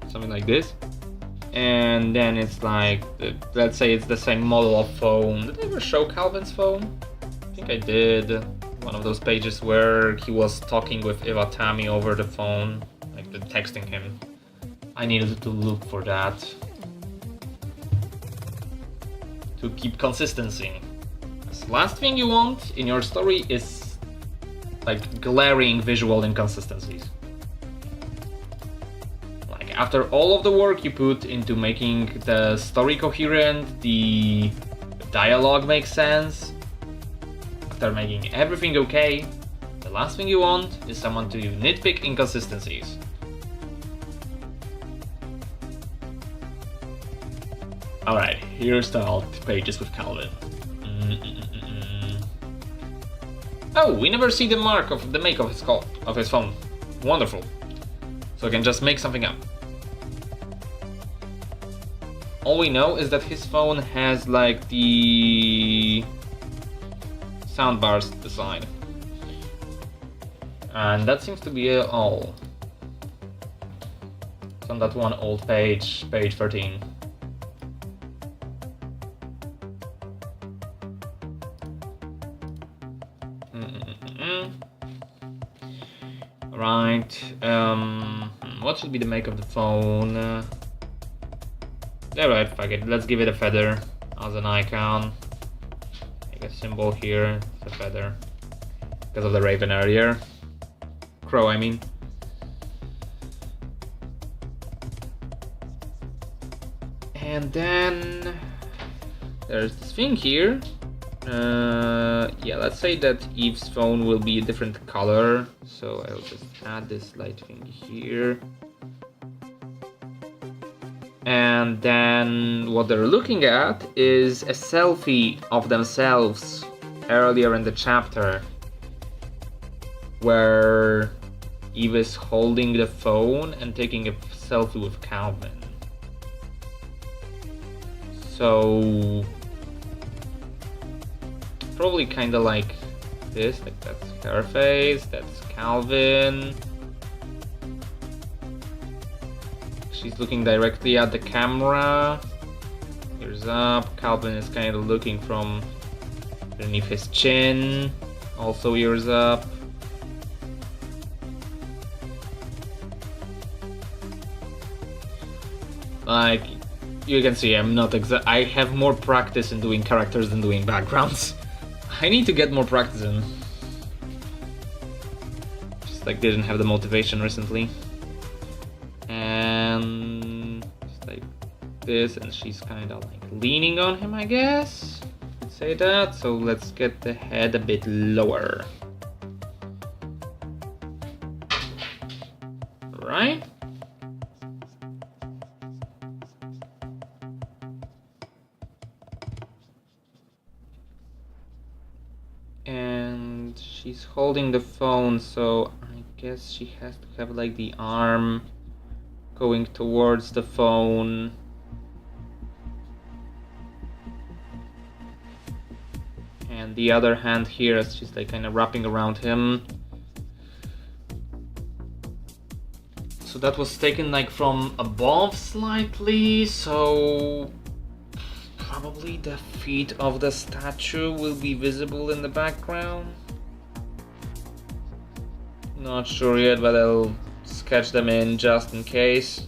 Something like this. And then it's like, let's say it's the same model of phone. Did I ever show Calvin's phone? I think I did. One of those pages where he was talking with Iwatani over the phone, like texting him. I needed to look for that to keep consistency. The last thing you want in your story is like glaring visual inconsistencies. Like after all of the work you put into making the story coherent, the dialogue makes sense, after making everything okay, the last thing you want is someone to nitpick inconsistencies. Alright, here's the alt pages with Calvin. Oh, we never see the mark of the make of his phone. Wonderful. So I can just make something up. All we know is that his phone has like the soundbars to the side. And that seems to be all. It's on that one old page, page 13. Right. What should be the make of the phone? Alright, fuck it. Let's give it a feather as an icon. Make a symbol here. It's a feather. Because of the raven earlier. Crow, I mean. And then there's this thing here. Yeah, let's say that Eve's phone will be a different color. So I'll just add this light thing here. And then what they're looking at is a selfie of themselves earlier in the chapter, where Eve is holding the phone and taking a selfie with Calvin. So probably kind of like this, like that's her face, that's Calvin. She's looking directly at the camera. Ears up. Calvin is kind of looking from underneath his chin. Also ears up. Like, you can see I'm not I have more practice in doing characters than doing backgrounds. I need to get more practice in. Just like didn't have the motivation recently. And just like this, and she's kind of like leaning on him, I guess. Say that. So let's get the head a bit lower. Right? And she's holding the phone, so I guess she has to have like the arm going towards the phone. And the other hand here is just like kind of wrapping around him. So that was taken like from above slightly, so probably the feet of the statue will be visible in the background. Not sure yet, but I'll sketch them in just in case.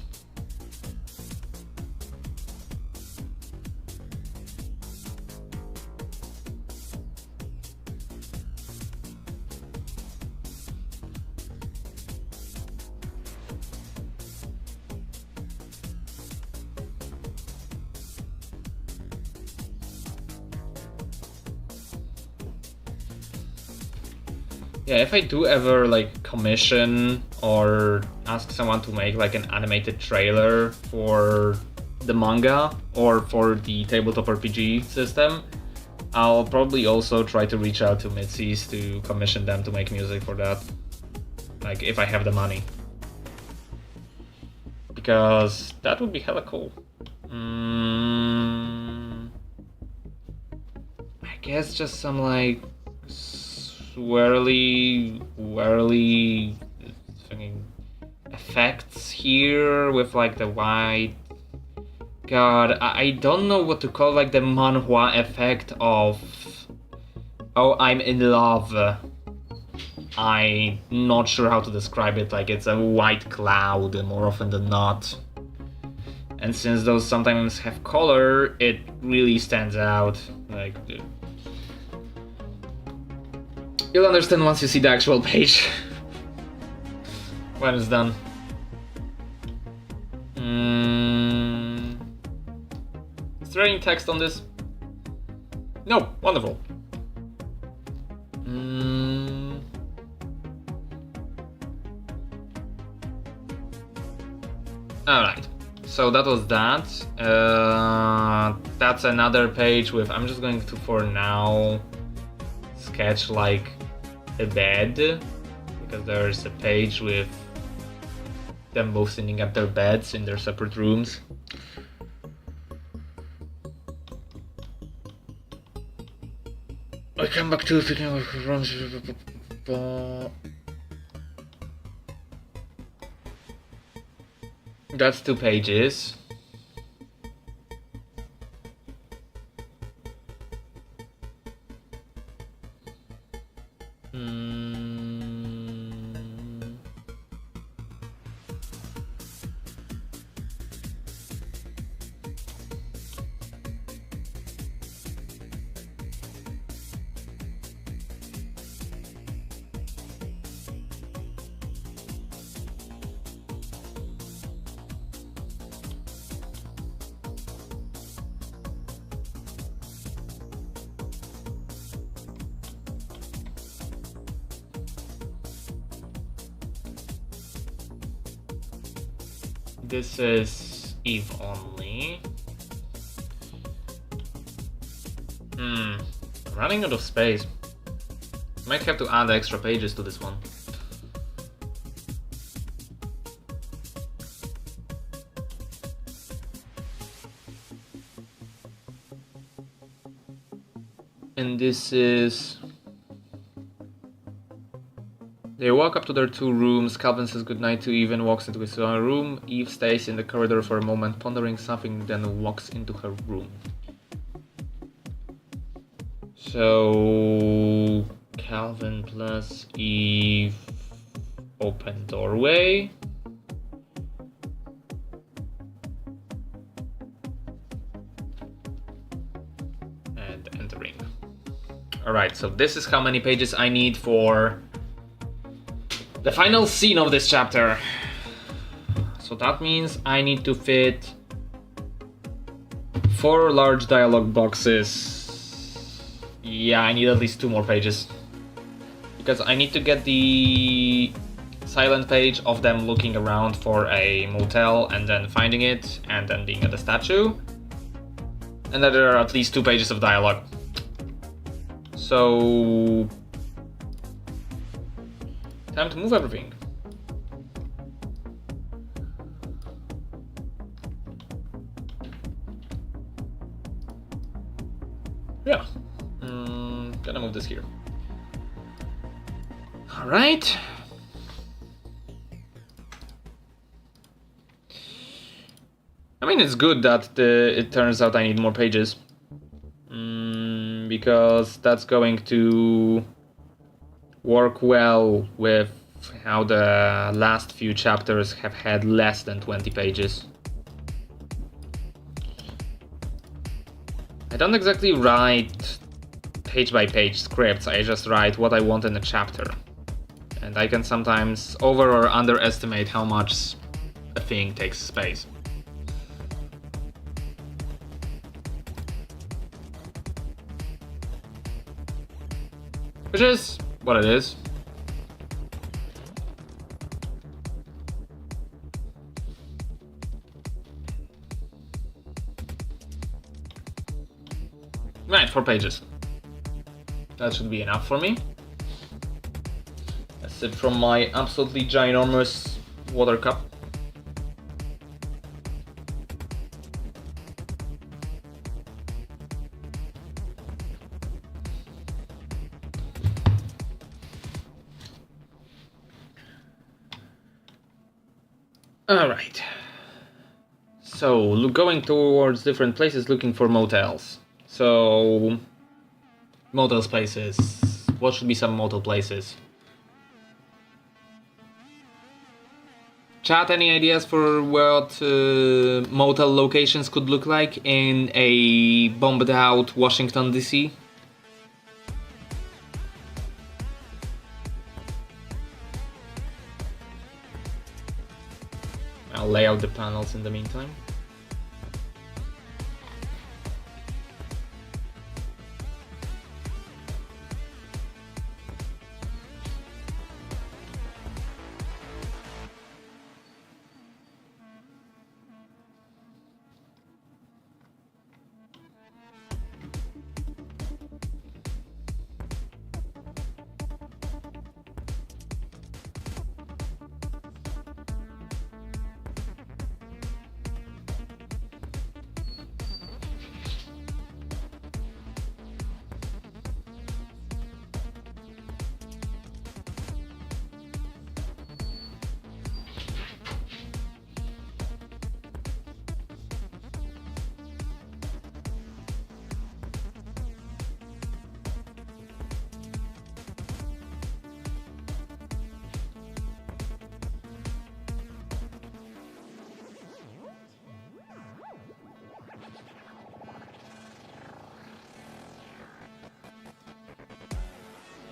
Yeah, if I do ever like commission or ask someone to make like an animated trailer for the manga or for the tabletop RPG system, I'll probably also try to reach out to Mitzi's to commission them to make music for that. Like, if I have the money. Because that would be hella cool. I guess just some like swirly effects here with like the white. God, I don't know what to call like the manhwa effect of oh, I'm in love. I'm not sure how to describe it, like it's a white cloud more often than not. And since those sometimes have color, it really stands out. Like, you'll understand once you see the actual page. When it's done. Is there any text on this? No, wonderful. Alright, so that was that. That's another page with, I'm just going to, for now, sketch like a bed, because there's a page with them both sitting at their beds in their separate rooms. I come back to thinking of rooms. That's 2 pages. this is Eve only. I'm running out of space. Might have to add extra pages to this one. And this is... They walk up to their two rooms. Calvin says goodnight to Eve and walks into his own room. Eve stays in the corridor for a moment, pondering something, then walks into her room. So... Calvin plus Eve... Open doorway. And entering. Alright, so this is how many pages I need for the final scene of this chapter. So that means I need to fit 4 large dialogue boxes. Yeah, I need at least 2 more pages. Because I need to get the silent page of them looking around for a motel and then finding it and then being at the statue. And then there are at least 2 pages of dialogue. So... time to move everything. Yeah. Gonna move this here. Alright. I mean, it's good that it turns out I need more pages. Because that's going to work well with how the last few chapters have had less than 20 pages. I don't exactly write page by page scripts, I just write what I want in a chapter. And I can sometimes over or underestimate how much a thing takes space. Which is what it is. Right, 4 pages. That should be enough for me. That's it from my absolutely ginormous water cup. Alright. So, going towards different places looking for motels. So, motels places. What should be some motel places? Chat, any ideas for what motel locations could look like in a bombed out Washington DC? I'll lay out the panels in the meantime.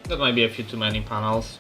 That might be a few too many panels.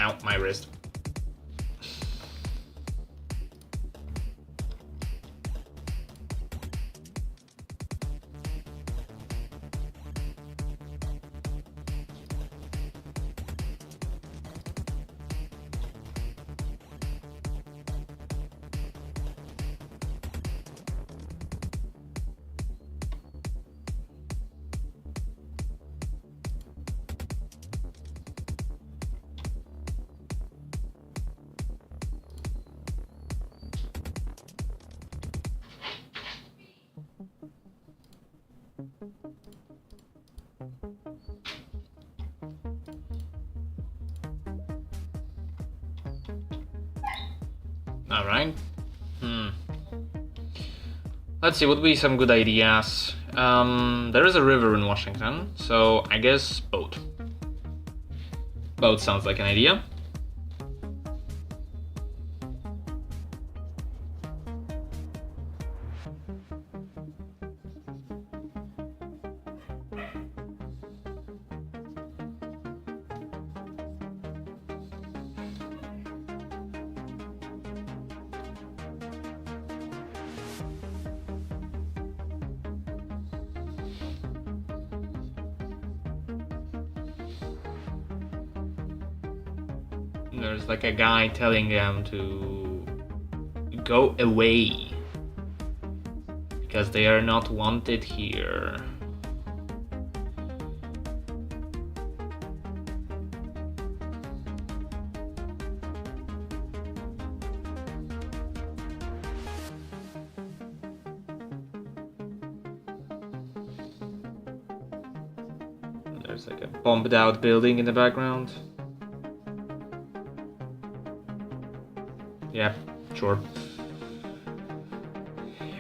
Ow, my wrist. Alright. Let's see, what would be some good ideas? There is a river in Washington, so I guess boat. Boat sounds like an idea. There's like a guy telling them to go away because they are not wanted here. There's like a bombed out building in the background. Yeah, sure.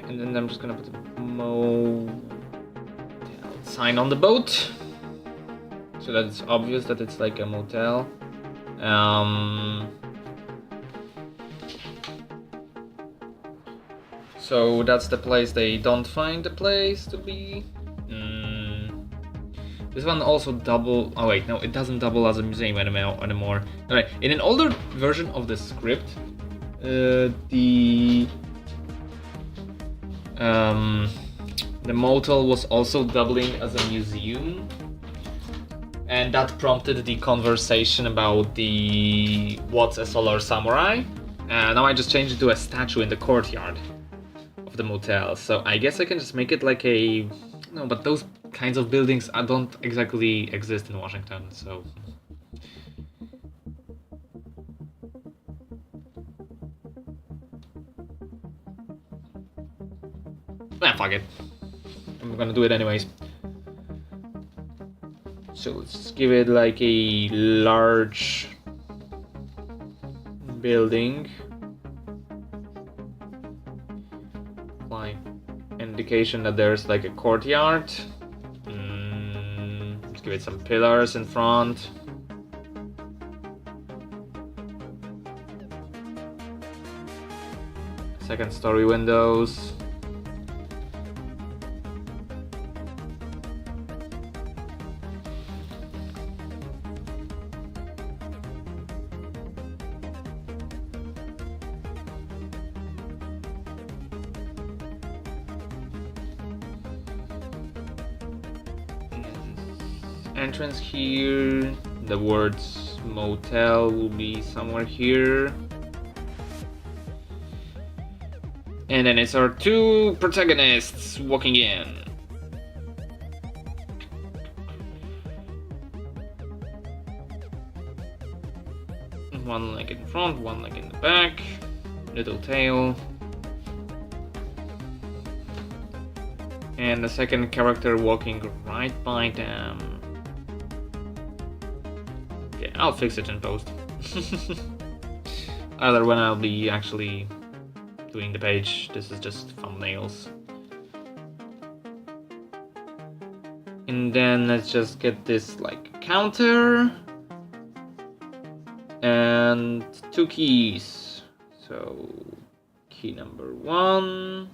And then I'm just gonna put a motel sign on the boat so that it's obvious that it's like a motel. So that's the place they don't find the place to be. This one also double. Oh wait, no, it doesn't double as a museum anymore. Alright, in an older version of the script, the motel was also doubling as a museum, and that prompted the conversation about the what's a solar samurai. Now I just changed it to a statue in the courtyard of the motel. So I guess I can just make it like a no, but those kinds of buildings don't exactly exist in Washington. So. Fuck it. I'm gonna do it anyways. So let's give it like a large building. Like indication that there's like a courtyard. Let's give it some pillars in front. Second story windows. Entrance here, the words motel will be somewhere here, and then it's our two protagonists walking in. One leg in front, one leg in the back, little tail, and the second character walking right by them. I'll fix it in post. Either when I'll be actually doing the page. This is just thumbnails. And then let's just get this like counter and two keys. So key number 1.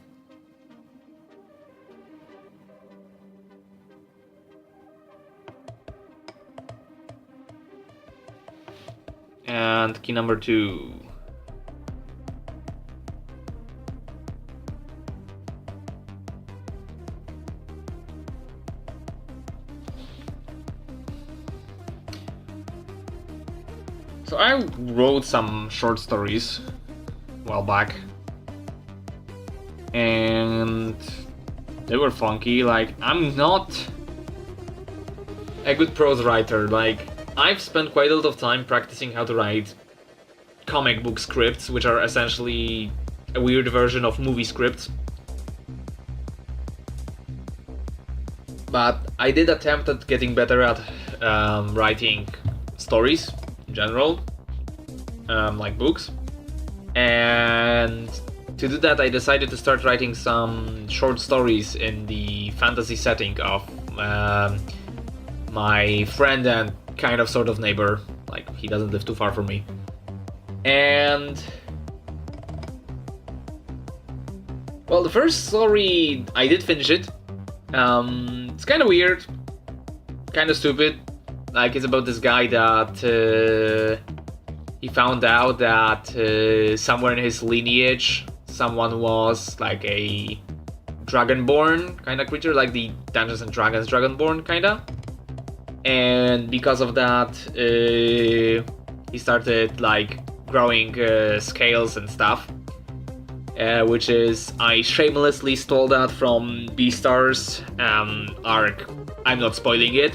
and key number 2. So I wrote some short stories a while back, and they were funky. Like, I'm not a good prose writer. Like, I've spent quite a lot of time practicing how to write comic book scripts, which are essentially a weird version of movie scripts. But I did attempt at getting better at writing stories in general, like books. And to do that, I decided to start writing some short stories in the fantasy setting of my friend and kind of sort of neighbor. Like, he doesn't live too far from me. And well, the first story, I did finish it. It's kind of weird, kind of stupid. Like, it's about this guy that he found out that somewhere in his lineage, someone was like a dragonborn kind of creature, like the Dungeons and Dragons dragonborn kinda. And because of that, he started like growing scales and stuff. Which is, I shamelessly stole that from Beastars arc. I'm not spoiling it.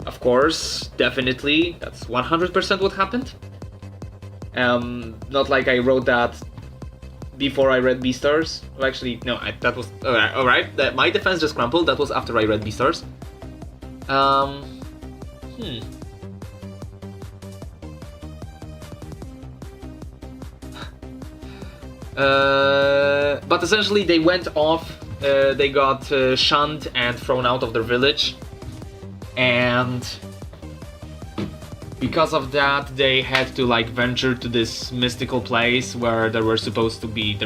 Of course, definitely, that's 100% what happened. Not like I wrote that before I read Beastars. Well, actually, no, that was... Alright, my defense just crumpled, that was after I read Beastars. But essentially they went off, they got shunned and thrown out of their village, and because of that they had to like venture to this mystical place where there was supposed to be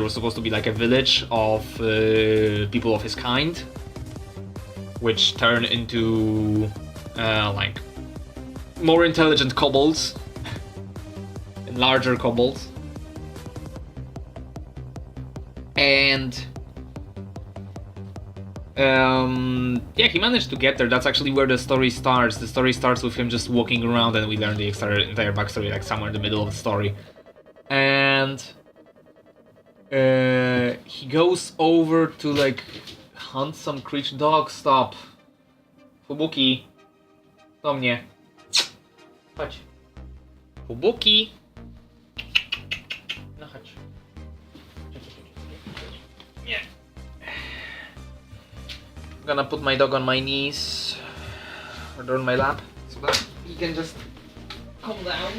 like a village of people of his kind, which turned into like more intelligent kobolds and larger kobolds. And yeah, he managed to get there. That's actually where the story starts. The story starts with him just walking around, and we learn the entire backstory like somewhere in the middle of the story. And he goes over to like hunt some creature. Dog, stop. Fubuki. Do mnie. Chodź. Fubuki. No chodź. Yeah. I'm gonna put my dog on my knees or on my lap so that he can just calm down.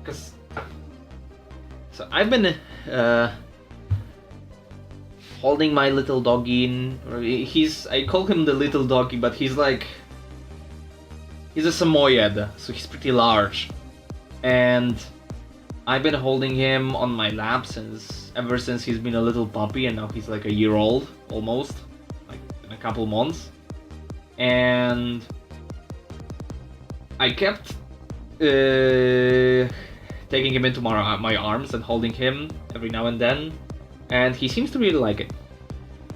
Because so I've been holding my little doggy in. I call him the little doggy, but he's a Samoyed, so he's pretty large. And I've been holding him on my lap ever since he's been a little puppy, and now he's like a year old, almost, like in a couple months. And I kept taking him into my arms and holding him every now and then, and he seems to really like it.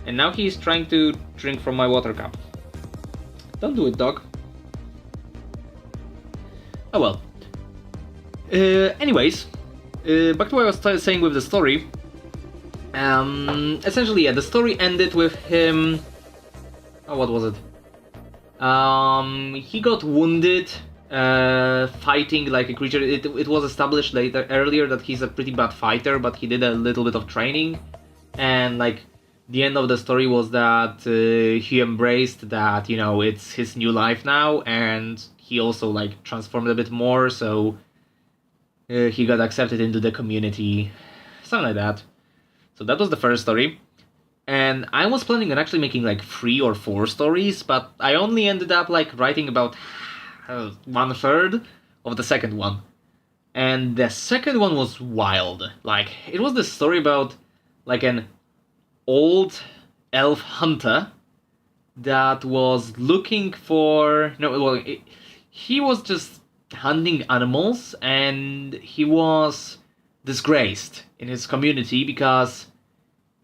And now he's trying to drink from my water cup. Don't do it, dog. Oh well. Anyways, back to what I was saying with the story. Essentially, yeah, the story ended with him... Oh, what was it? He got wounded fighting like a creature. It was established earlier that he's a pretty bad fighter, but he did a little bit of training. And like, the end of the story was that he embraced that, you know, it's his new life now, and he also like transformed a bit more, so he got accepted into the community, something like that. So that was the first story, and I was planning on actually making like 3 or 4 stories, but I only ended up like writing about 1/3 of the second one. And the second one was wild. Like, it was the story about like an old elf hunter that was looking for... he was just hunting animals, and he was disgraced in his community because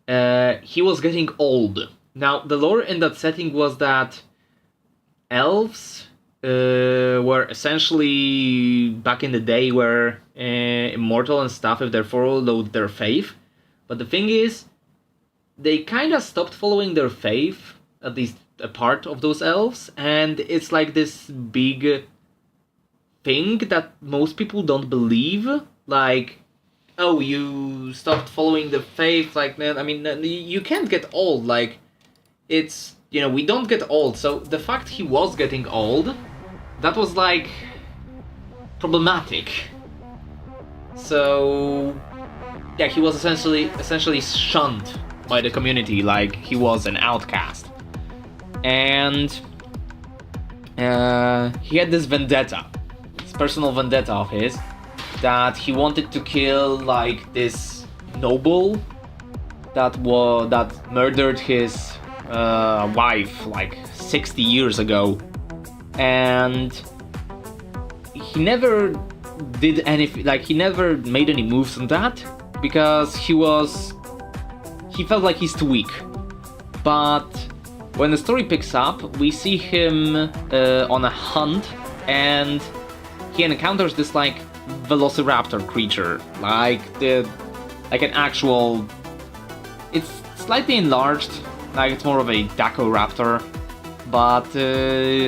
he was getting old. Now, the lore in that setting was that elves were essentially, back in the day, were immortal and stuff if they followed their faith. But the thing is, they kind of stopped following their faith, at least a part of those elves, and it's like this big thing that most people don't believe. Like, oh, you stopped following the faith, like, I mean, you can't get old, like, it's, we don't get old, so the fact he was getting old, that was, like, problematic. So, yeah, he was essentially shunned by the community, like he was an outcast. And he had this vendetta, this personal vendetta of his, that he wanted to kill, like, this noble that murdered his wife like 60 years ago, and he never did anything, like, he never made any moves on that because he felt like he's too weak. But when the story picks up, we see him on a hunt, and he encounters this, like, velociraptor creature, like an actual... It's slightly enlarged, like it's more of a Dacoraptor, but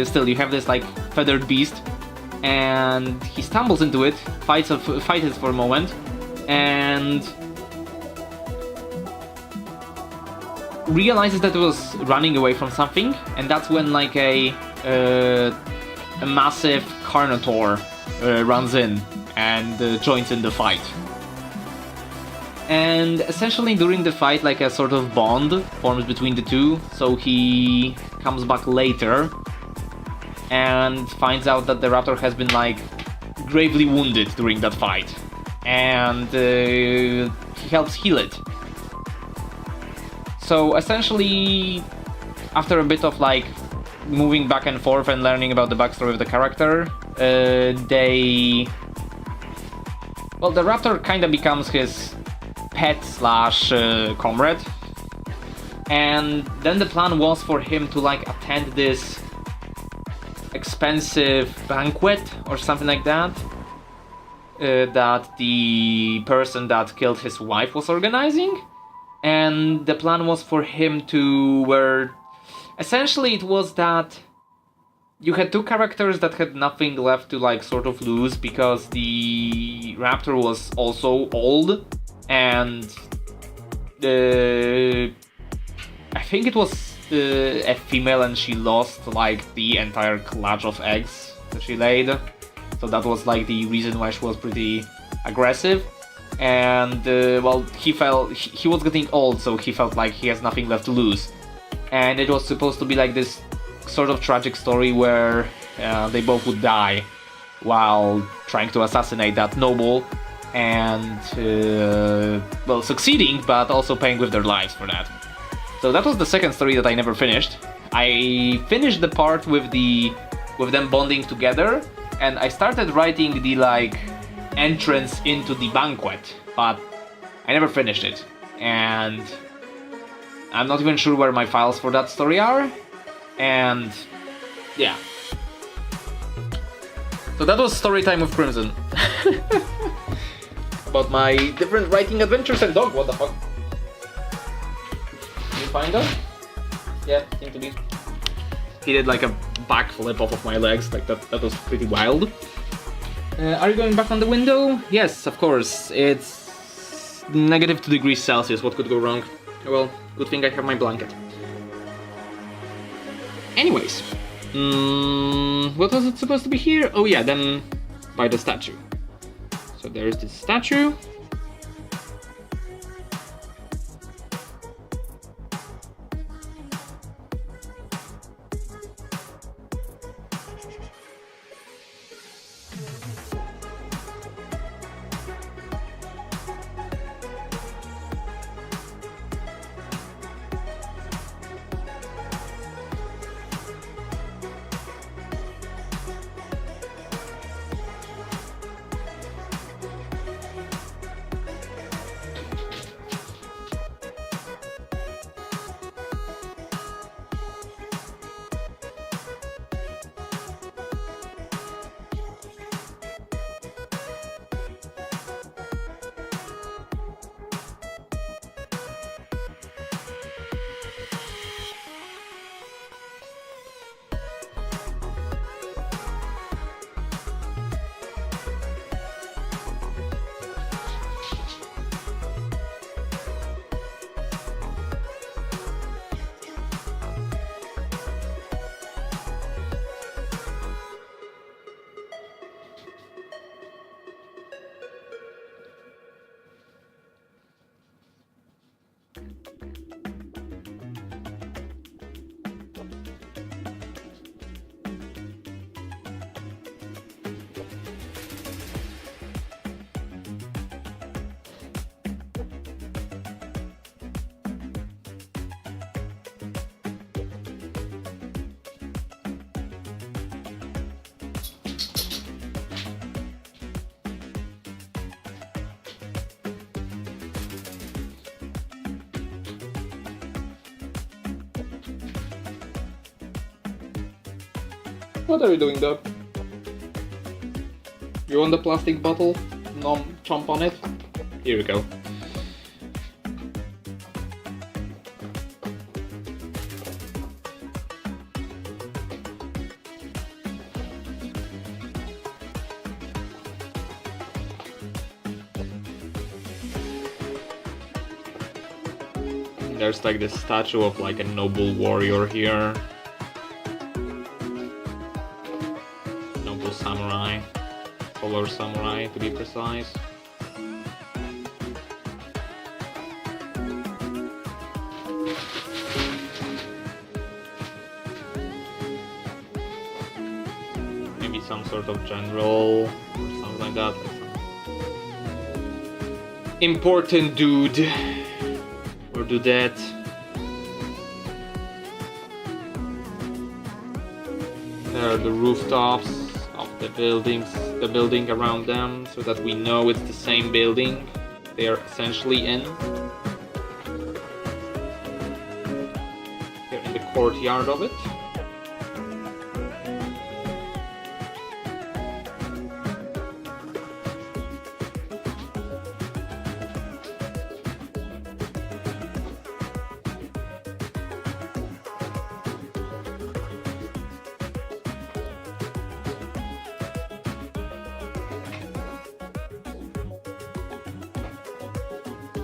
still, you have this, like, feathered beast, and he stumbles into it, fights it for a moment, and realizes that it was running away from something, and that's when, like, a massive Carnotaur runs in and joins in the fight. And essentially during the fight, like, a sort of bond forms between the two, so he comes back later and finds out that the raptor has been, like, gravely wounded during that fight, and he helps heal it. So essentially, after a bit of, like, moving back and forth and learning about the backstory of the character, the raptor kind of becomes his pet slash comrade, and then the plan was for him to, like, attend this expensive banquet or something like that, that the person that killed his wife was organizing. And the plan was for him to essentially it was that you had two characters that had nothing left to, like, sort of lose, because the raptor was also old, and I think it was a female, and she lost, like, the entire clutch of eggs that she laid. So that was, like, the reason why she was pretty aggressive. And he was getting old, so he felt like he has nothing left to lose. And it was supposed to be like this sort of tragic story where they both would die while trying to assassinate that noble, and succeeding, but also paying with their lives for that. So that was the second story that I never finished. I finished the part with them bonding together, and I started writing the, like, entrance into the banquet, but I never finished it, and I'm not even sure where my files for that story are, and yeah. So that was story time with Crimson. About my different writing adventures. And dog, what the fuck? Did you find them? Yeah, seem to be. He did, like, a backflip off of my legs, like that was pretty wild. Are you going back on the window? Yes, of course. It's -2 degrees Celsius. What could go wrong? Well, good thing I have my blanket. Anyways, what was it supposed to be here? Oh yeah, then by the statue. So there's this statue. What are you doing there? You want the plastic bottle? No, chomp on it? Here we go. There's like this statue of like a noble warrior here. Noble samurai. Solar samurai to be precise. Maybe some sort of general or something like that. Important dude. Or do that. There are the rooftops of the buildings, the building around them, so that we know it's the same building they are essentially in. They're in the courtyard of it.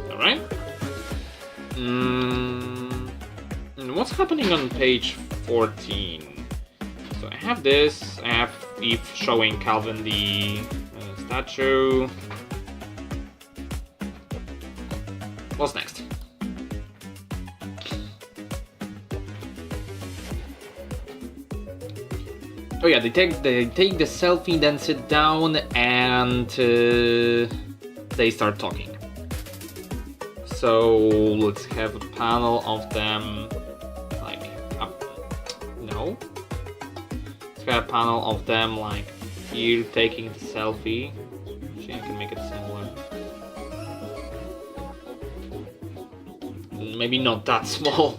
Alright. What's happening on page 14? So I have this, I have Eve showing Calvin the statue. What's next? Oh yeah, they take the selfie, then sit down and they start talking. So let's have a panel of them, like, no. Let's have a panel of them like here taking the selfie. Actually, I can make it smaller. Maybe not that small.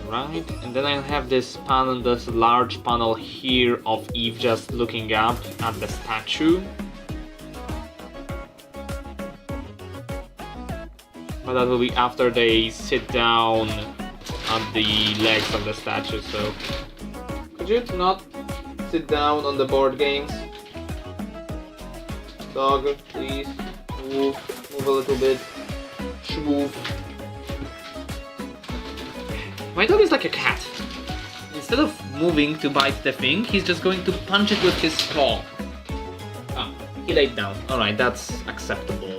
Right, and then I'll have this panel, this large panel here of Eve just looking up at the statue. But that will be after they sit down on the legs of the statue, so... Could you not sit down on the board games? Dog, please. Move a little bit. Shmoof. My dog is like a cat. Instead of moving to bite the thing, he's just going to punch it with his paw. Ah, he laid down. Alright, that's acceptable.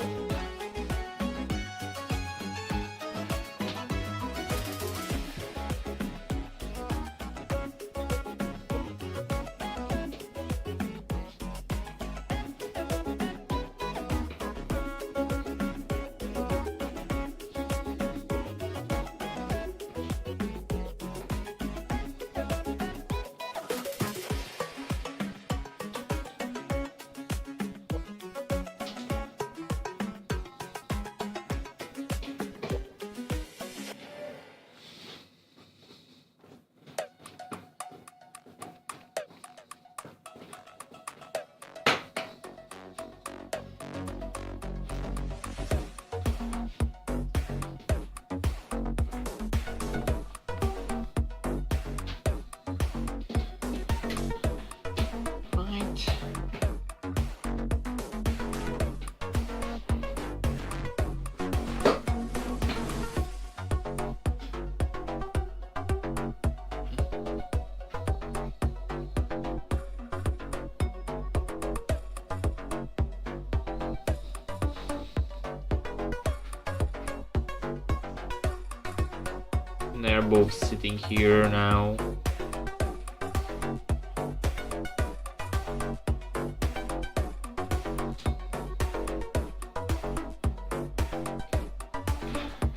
They're both sitting here now.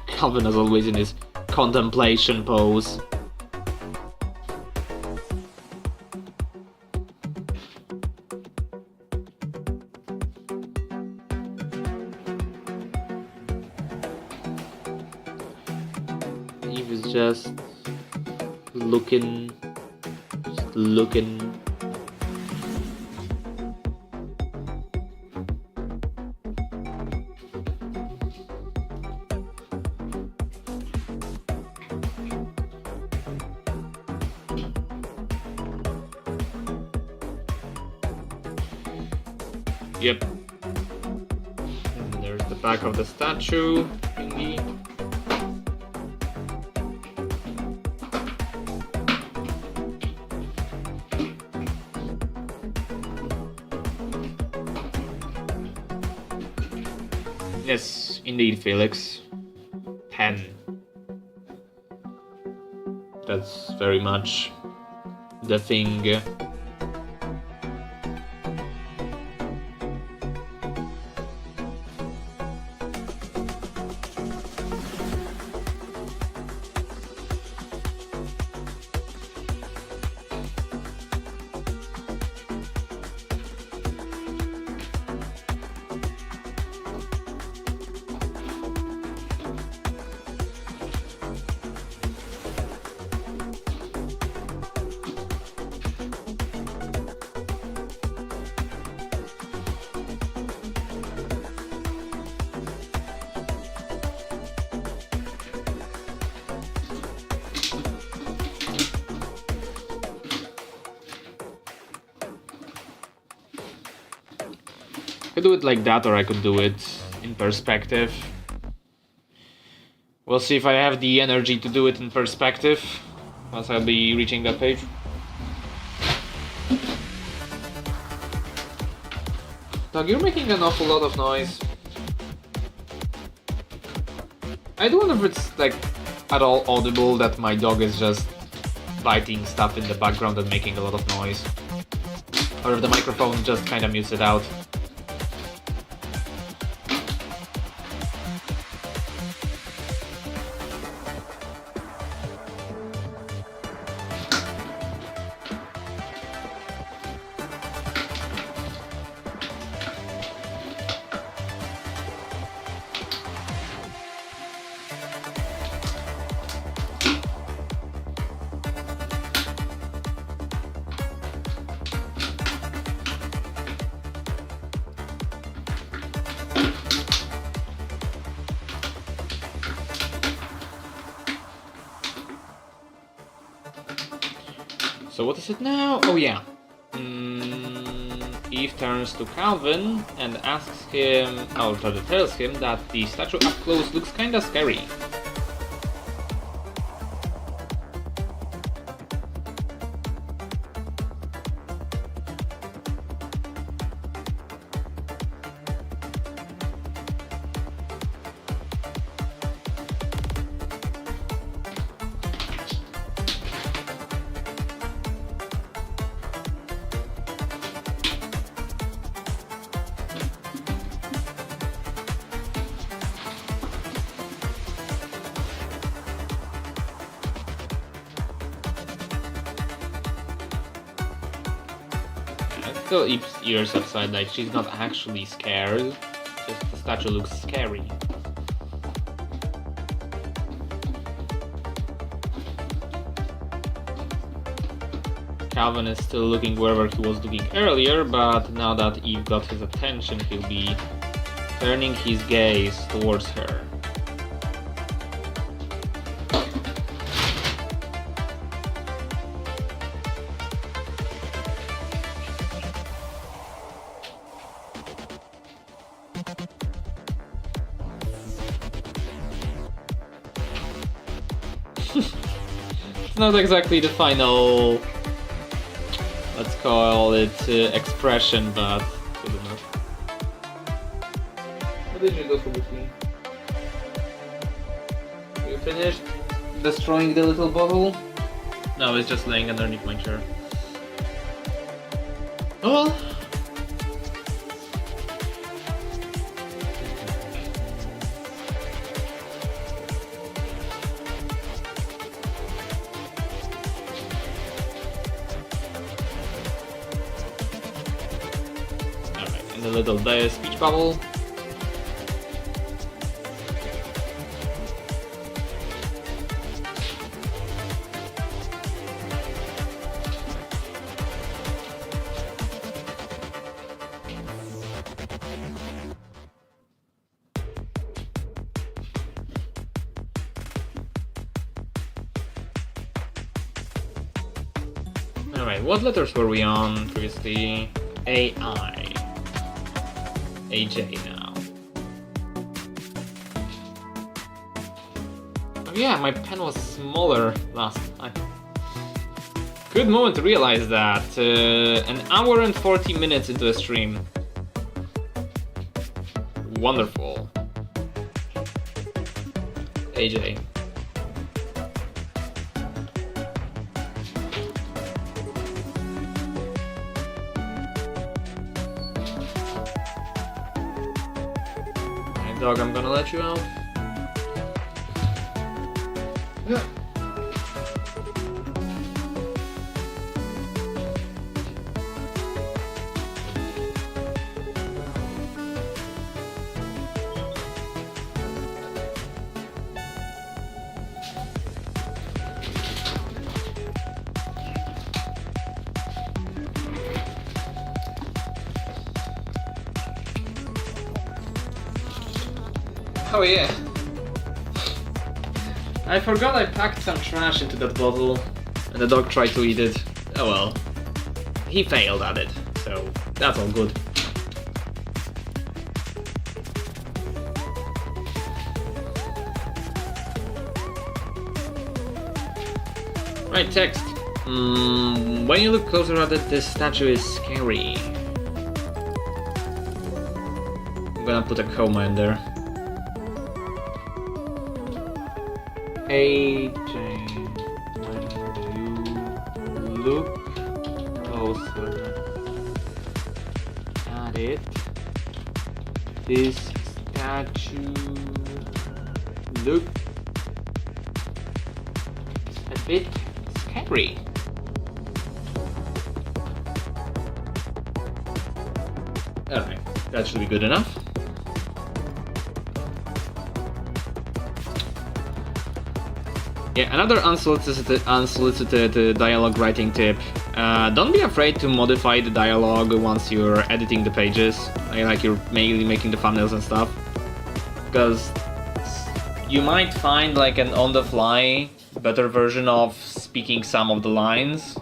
Calvin is always in his contemplation pose. Eve is just looking. Just looking. Yep. And there's the back of the statue thingy. Yes, indeed, Felix. Pen. That's very much the thing. I could do it like that, or I could do it in perspective. We'll see if I have the energy to do it in perspective once I'll be reaching that page. Doug, you're making an awful lot of noise. I don't know if it's like at all audible that my dog is just biting stuff in the background and making a lot of noise, or if the microphone just kind of mutes it out. So what is it now? Oh yeah. Eve turns to Calvin and asks him, or tells him that the statue up close looks kinda scary. Still Eve's ears upside, like she's not actually scared, just the statue looks scary. Calvin is still looking wherever he was looking earlier, but now that Eve got his attention, he'll be turning his gaze towards her. It's not exactly the final, let's call it expression, but good enough. What did you do for me? You finished destroying the little bottle? No, it's just laying underneath my chair. Oh well. In the little speech bubble. Alright, what letters were we on previously? AI. AJ now. Oh yeah, my pen was smaller last time. Good moment to realize that. An hour and 40 minutes into a stream. Wonderful. AJ. Dog, I'm gonna let you out. Yeah. Oh yeah. I forgot I packed some trash into that bottle and the dog tried to eat it. Oh well. He failed at it, so that's all good. Right, text. When you look closer at it, this statue is scary. I'm gonna put a comma in there. AJ, when you look closer at it, this statue looks a bit scary. Alright, that should be good enough. Yeah, another unsolicited dialogue writing tip. Don't be afraid to modify the dialogue once you're editing the pages, like you're mainly making the thumbnails and stuff. Because you might find like an on-the-fly better version of speaking some of the lines.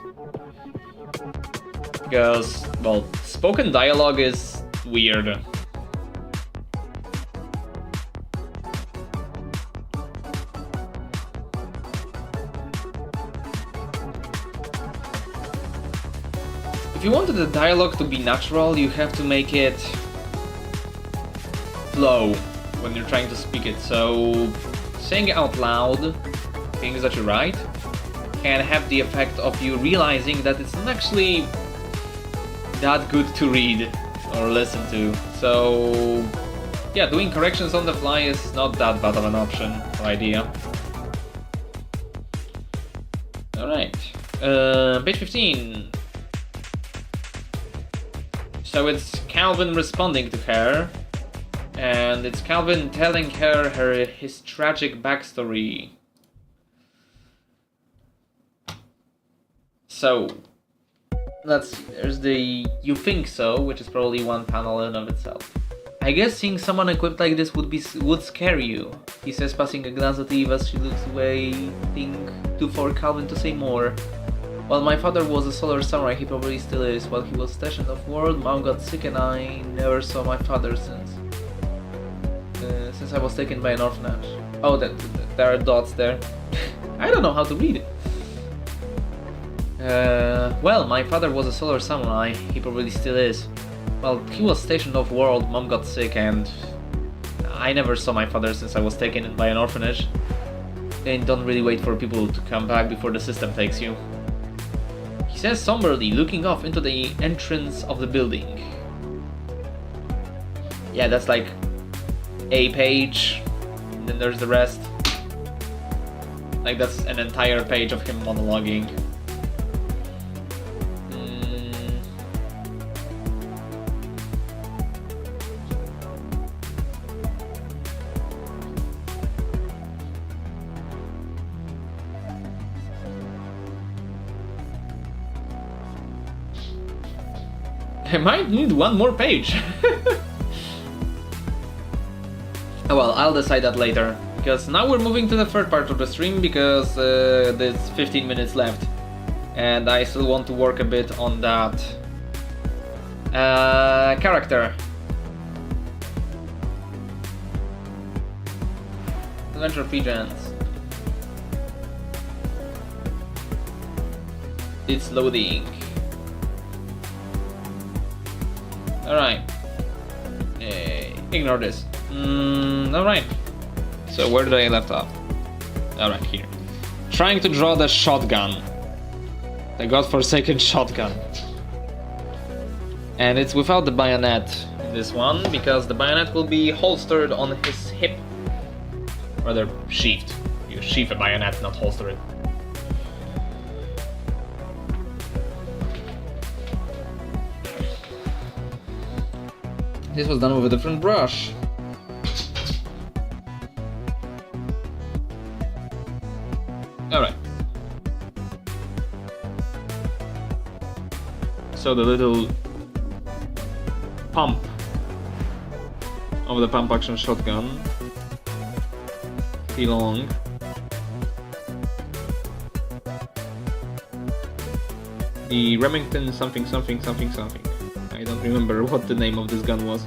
Because, well, spoken dialogue is weird. If you wanted the dialogue to be natural, you have to make it flow when you're trying to speak it. So saying out loud things that you write can have the effect of you realizing that it's not actually that good to read or listen to. So yeah, doing corrections on the fly is not that bad of an option or idea. Alright, page 15. So it's Calvin responding to her, and it's Calvin telling her his tragic backstory. So there's the "you think so," which is probably one panel in of itself. I guess seeing someone equipped like this would scare you, he says, passing a glance at Eve as she looks away, for Calvin to say more. While my father was a solar samurai, he probably still is. While he was stationed off-world, Mom got sick and I never saw my father since I was taken by an orphanage. Oh, there are dots there. I don't know how to read it. Well, my father was a solar samurai, he probably still is. While he was stationed off-world, Mom got sick and I never saw my father since I was taken by an orphanage. And don't really wait for people to come back before the system takes you. He says somberly, looking off into the entrance of the building. Yeah, that's like a page, and then there's the rest. Like that's an entire page of him monologuing. I might need one more page. Well, I'll decide that later, because now we're moving to the third part of the stream, because there's 15 minutes left. and I still want to work a bit on that character. Adventure Pigeons. It's loading. Alright. Ignore this. Alright. So where did I left off? Alright, here. Trying to draw the shotgun. The godforsaken shotgun. And it's without the bayonet in this one, because the bayonet will be holstered on his hip. Rather, sheathed. You sheath a bayonet, not holster it. This was done with a different brush. Alright. So the little pump of the pump action shotgun. Long. The Remington something. I don't remember what the name of this gun was.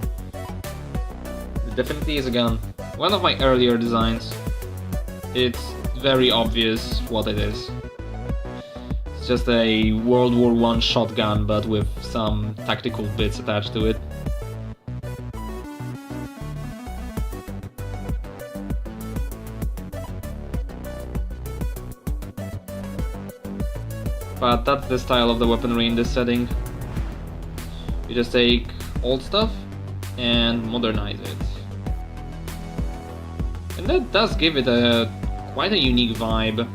It definitely is a gun. One of my earlier designs. It's very obvious what it is. It's just a World War I shotgun, but with some tactical bits attached to it. But that's the style of the weaponry in this setting. You just take old stuff and modernize it. And that does give it quite a unique vibe,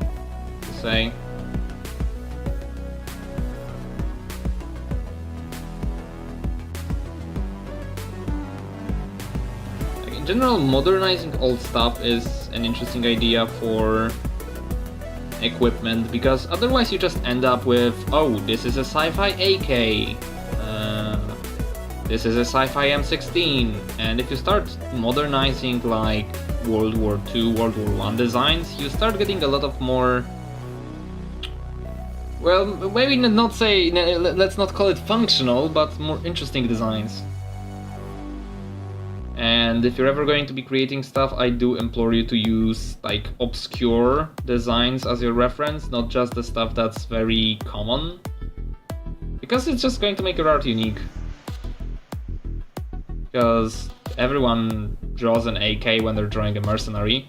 to say. Like, in general, modernizing old stuff is an interesting idea for equipment, because otherwise you just end up with, oh, this is a sci-fi AK, this is a sci-fi M16, and if you start modernizing like World War II, World War I designs, you start getting a lot of more, well, maybe not say, let's not call it functional, but more interesting designs. And if you're ever going to be creating stuff, I do implore you to use like obscure designs as your reference, not just the stuff that's very common, because it's just going to make your art unique. Because everyone draws an AK when they're drawing a mercenary,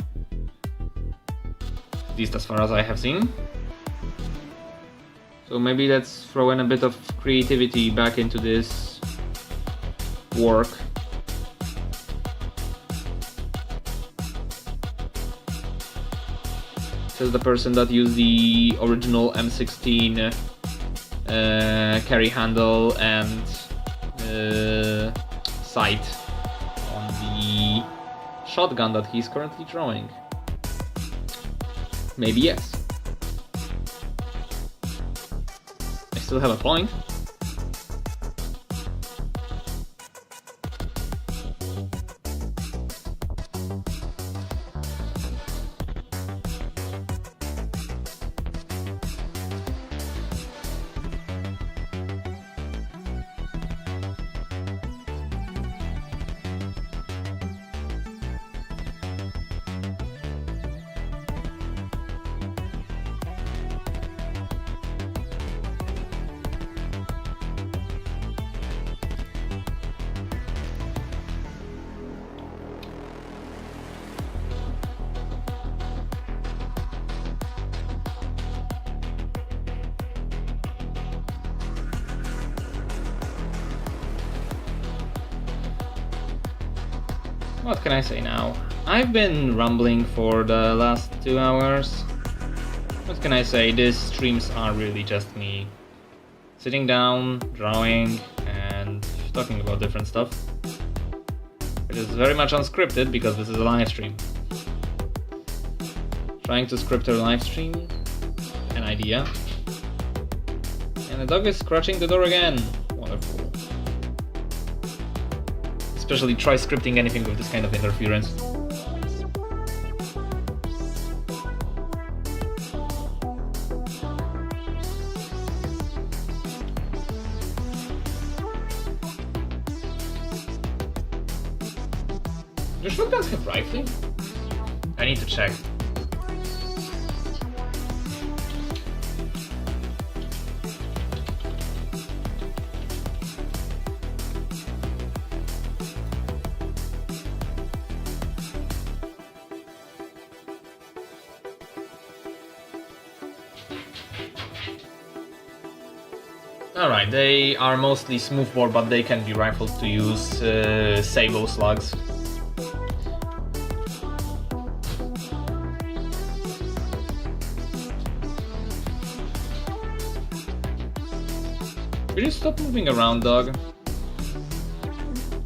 at least as far as I have seen. So maybe let's throw in a bit of creativity back into this work. This is the person that used the original M16 carry handle and sight on the shotgun that he's currently drawing. Maybe yes. I still have a point. What can I say now? I've been rambling for the last 2 hours. What can I say? These streams are really just me sitting down, drawing, and talking about different stuff. It is very much unscripted because this is a live stream. Trying to script a live stream? An idea. And the dog is scratching the door again. Wonderful. Especially try scripting anything with this kind of interference. Do shotguns have rifling? I need to check. Alright, they are mostly smoothbore, but they can be rifled to use sabo slugs. Will you stop moving around, dog?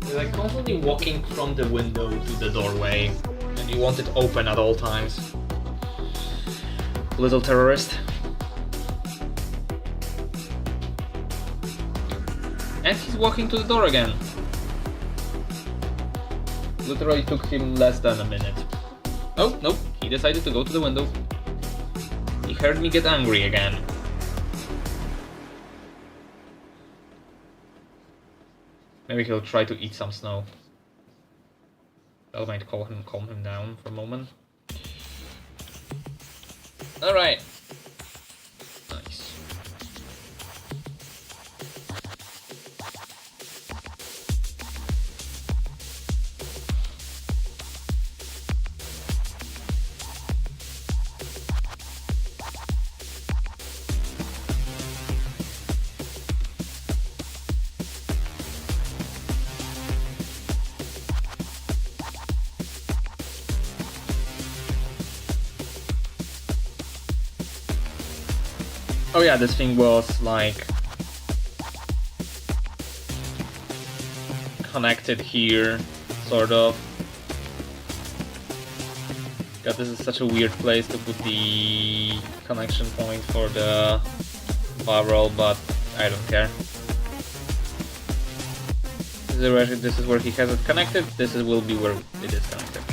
You're like constantly walking from the window to the doorway, and you want it open at all times. Little terrorist. And he's walking to the door again. Literally took him less than a minute. Oh, nope, he decided to go to the window. He heard me get angry again. Maybe he'll try to eat some snow. That might calm him down for a moment. Alright. Nice. Oh yeah, this thing was like connected here, sort of. God, this is such a weird place to put the connection point for the barrel, but I don't care. This is where he has it connected, will be where it is connected.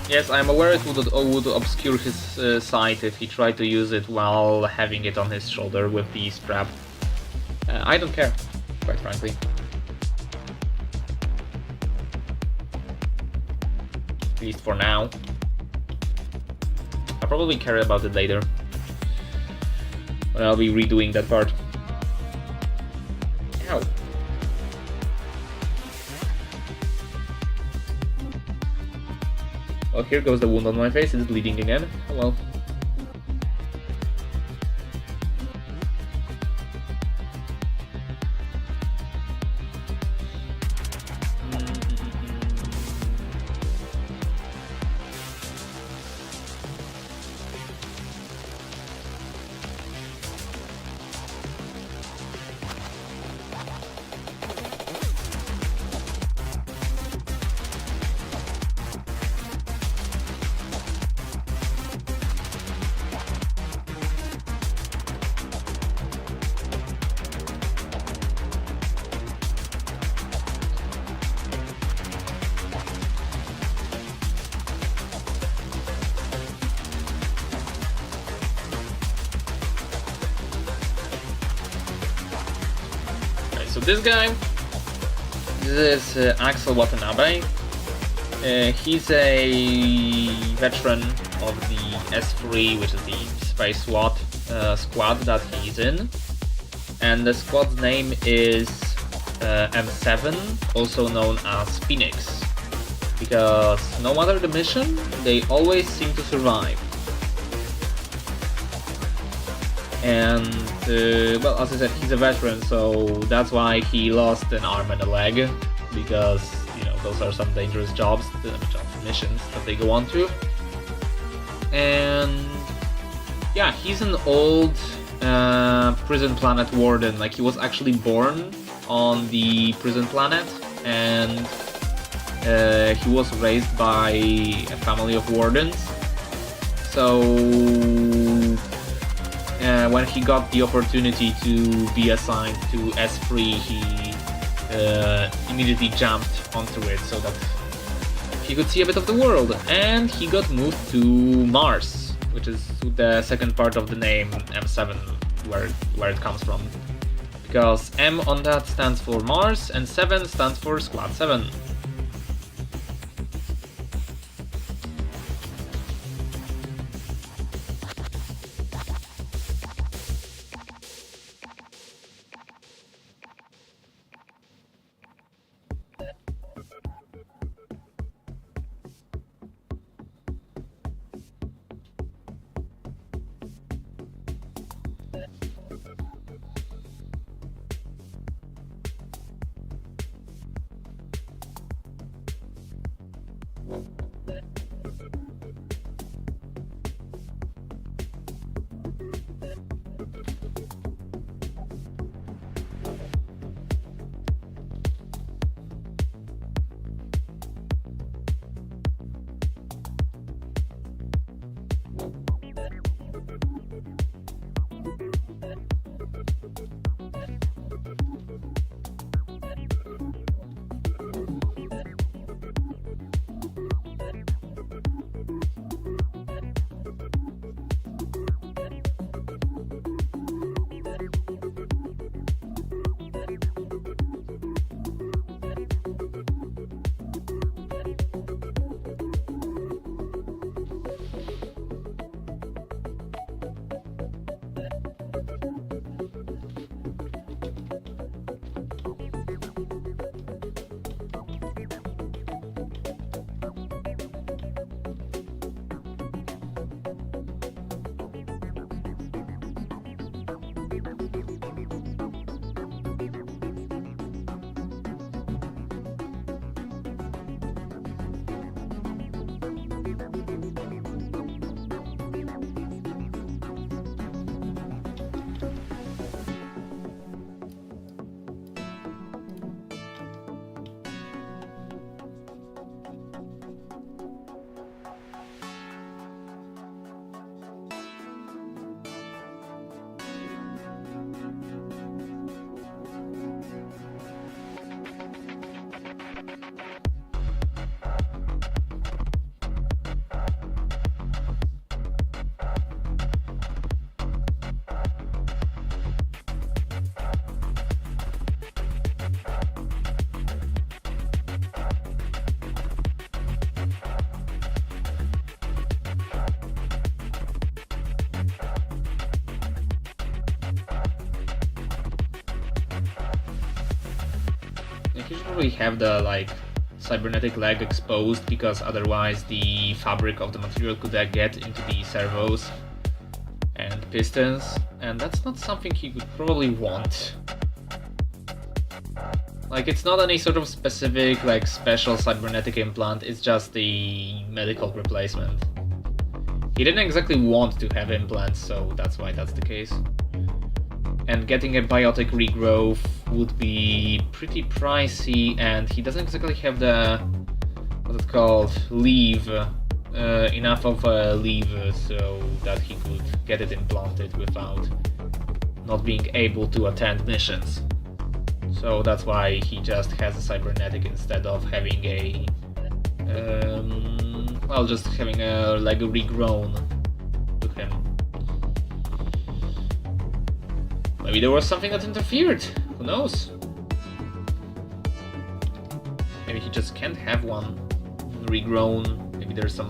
Yes, I'm aware it would obscure his sight if he tried to use it while having it on his shoulder with the strap. I don't care, quite frankly. At least for now. I'll probably care about it later, when I'll be redoing that part. Ow. Well, here goes the wound on my face, it's bleeding again. Oh well. So this guy, this is Axel Watanabe. He's a veteran of the S3, which is the Space SWAT squad that he's in. And the squad's name is M7, also known as Phoenix. Because no matter the mission, they always seem to survive. And, well, as I said, he's a veteran, so that's why he lost an arm and a leg, because, you know, those are some dangerous missions that they go on to. And, yeah, he's an old prison planet warden. Like, he was actually born on the prison planet, and he was raised by a family of wardens. So when he got the opportunity to be assigned to S3, he immediately jumped onto it, so that he could see a bit of the world, and he got moved to Mars, which is the second part of the name M7, where it comes from. Because M on that stands for Mars, and 7 stands for Squad 7. You should probably have the cybernetic leg exposed, because otherwise the fabric of the material could get into the servos and pistons, and that's not something you would probably want. It's not any sort of specific special cybernetic implant, it's just the medical replacement. He didn't exactly want to have implants, so that's why that's the case. And getting a biotic regrowth would be pretty pricey, and he doesn't exactly have the, what's it called, leave, enough of a leave so that he could get it implanted without not being able to attend missions. So that's why he just has a cybernetic instead of having a, just having a regrown with him. Maybe there was something that interfered, who knows? Maybe he just can't have one regrown, maybe there's some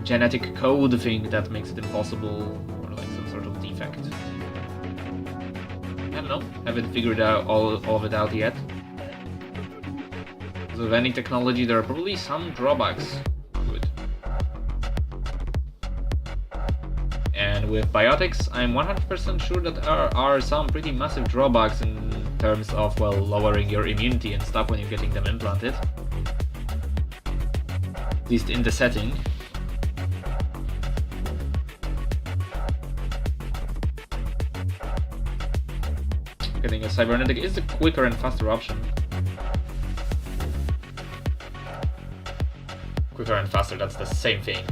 genetic code thing that makes it impossible, or some sort of defect. I don't know, haven't figured out all of it out yet. Because with any technology there are probably some drawbacks to it. And with biotics, I'm 100% sure that there are some pretty massive drawbacks in terms of, lowering your immunity and stuff when you're getting them implanted. At least in the setting. Getting a cybernetic is the quicker and faster option. Quicker and faster, that's the same thing.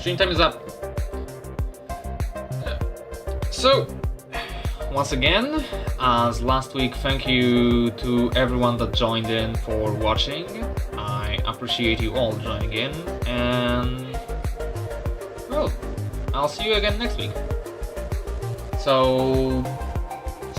Stream time is up. So, once again, as last week, thank you to everyone that joined in for watching. I appreciate you all joining in, and well, I'll see you again next week. So,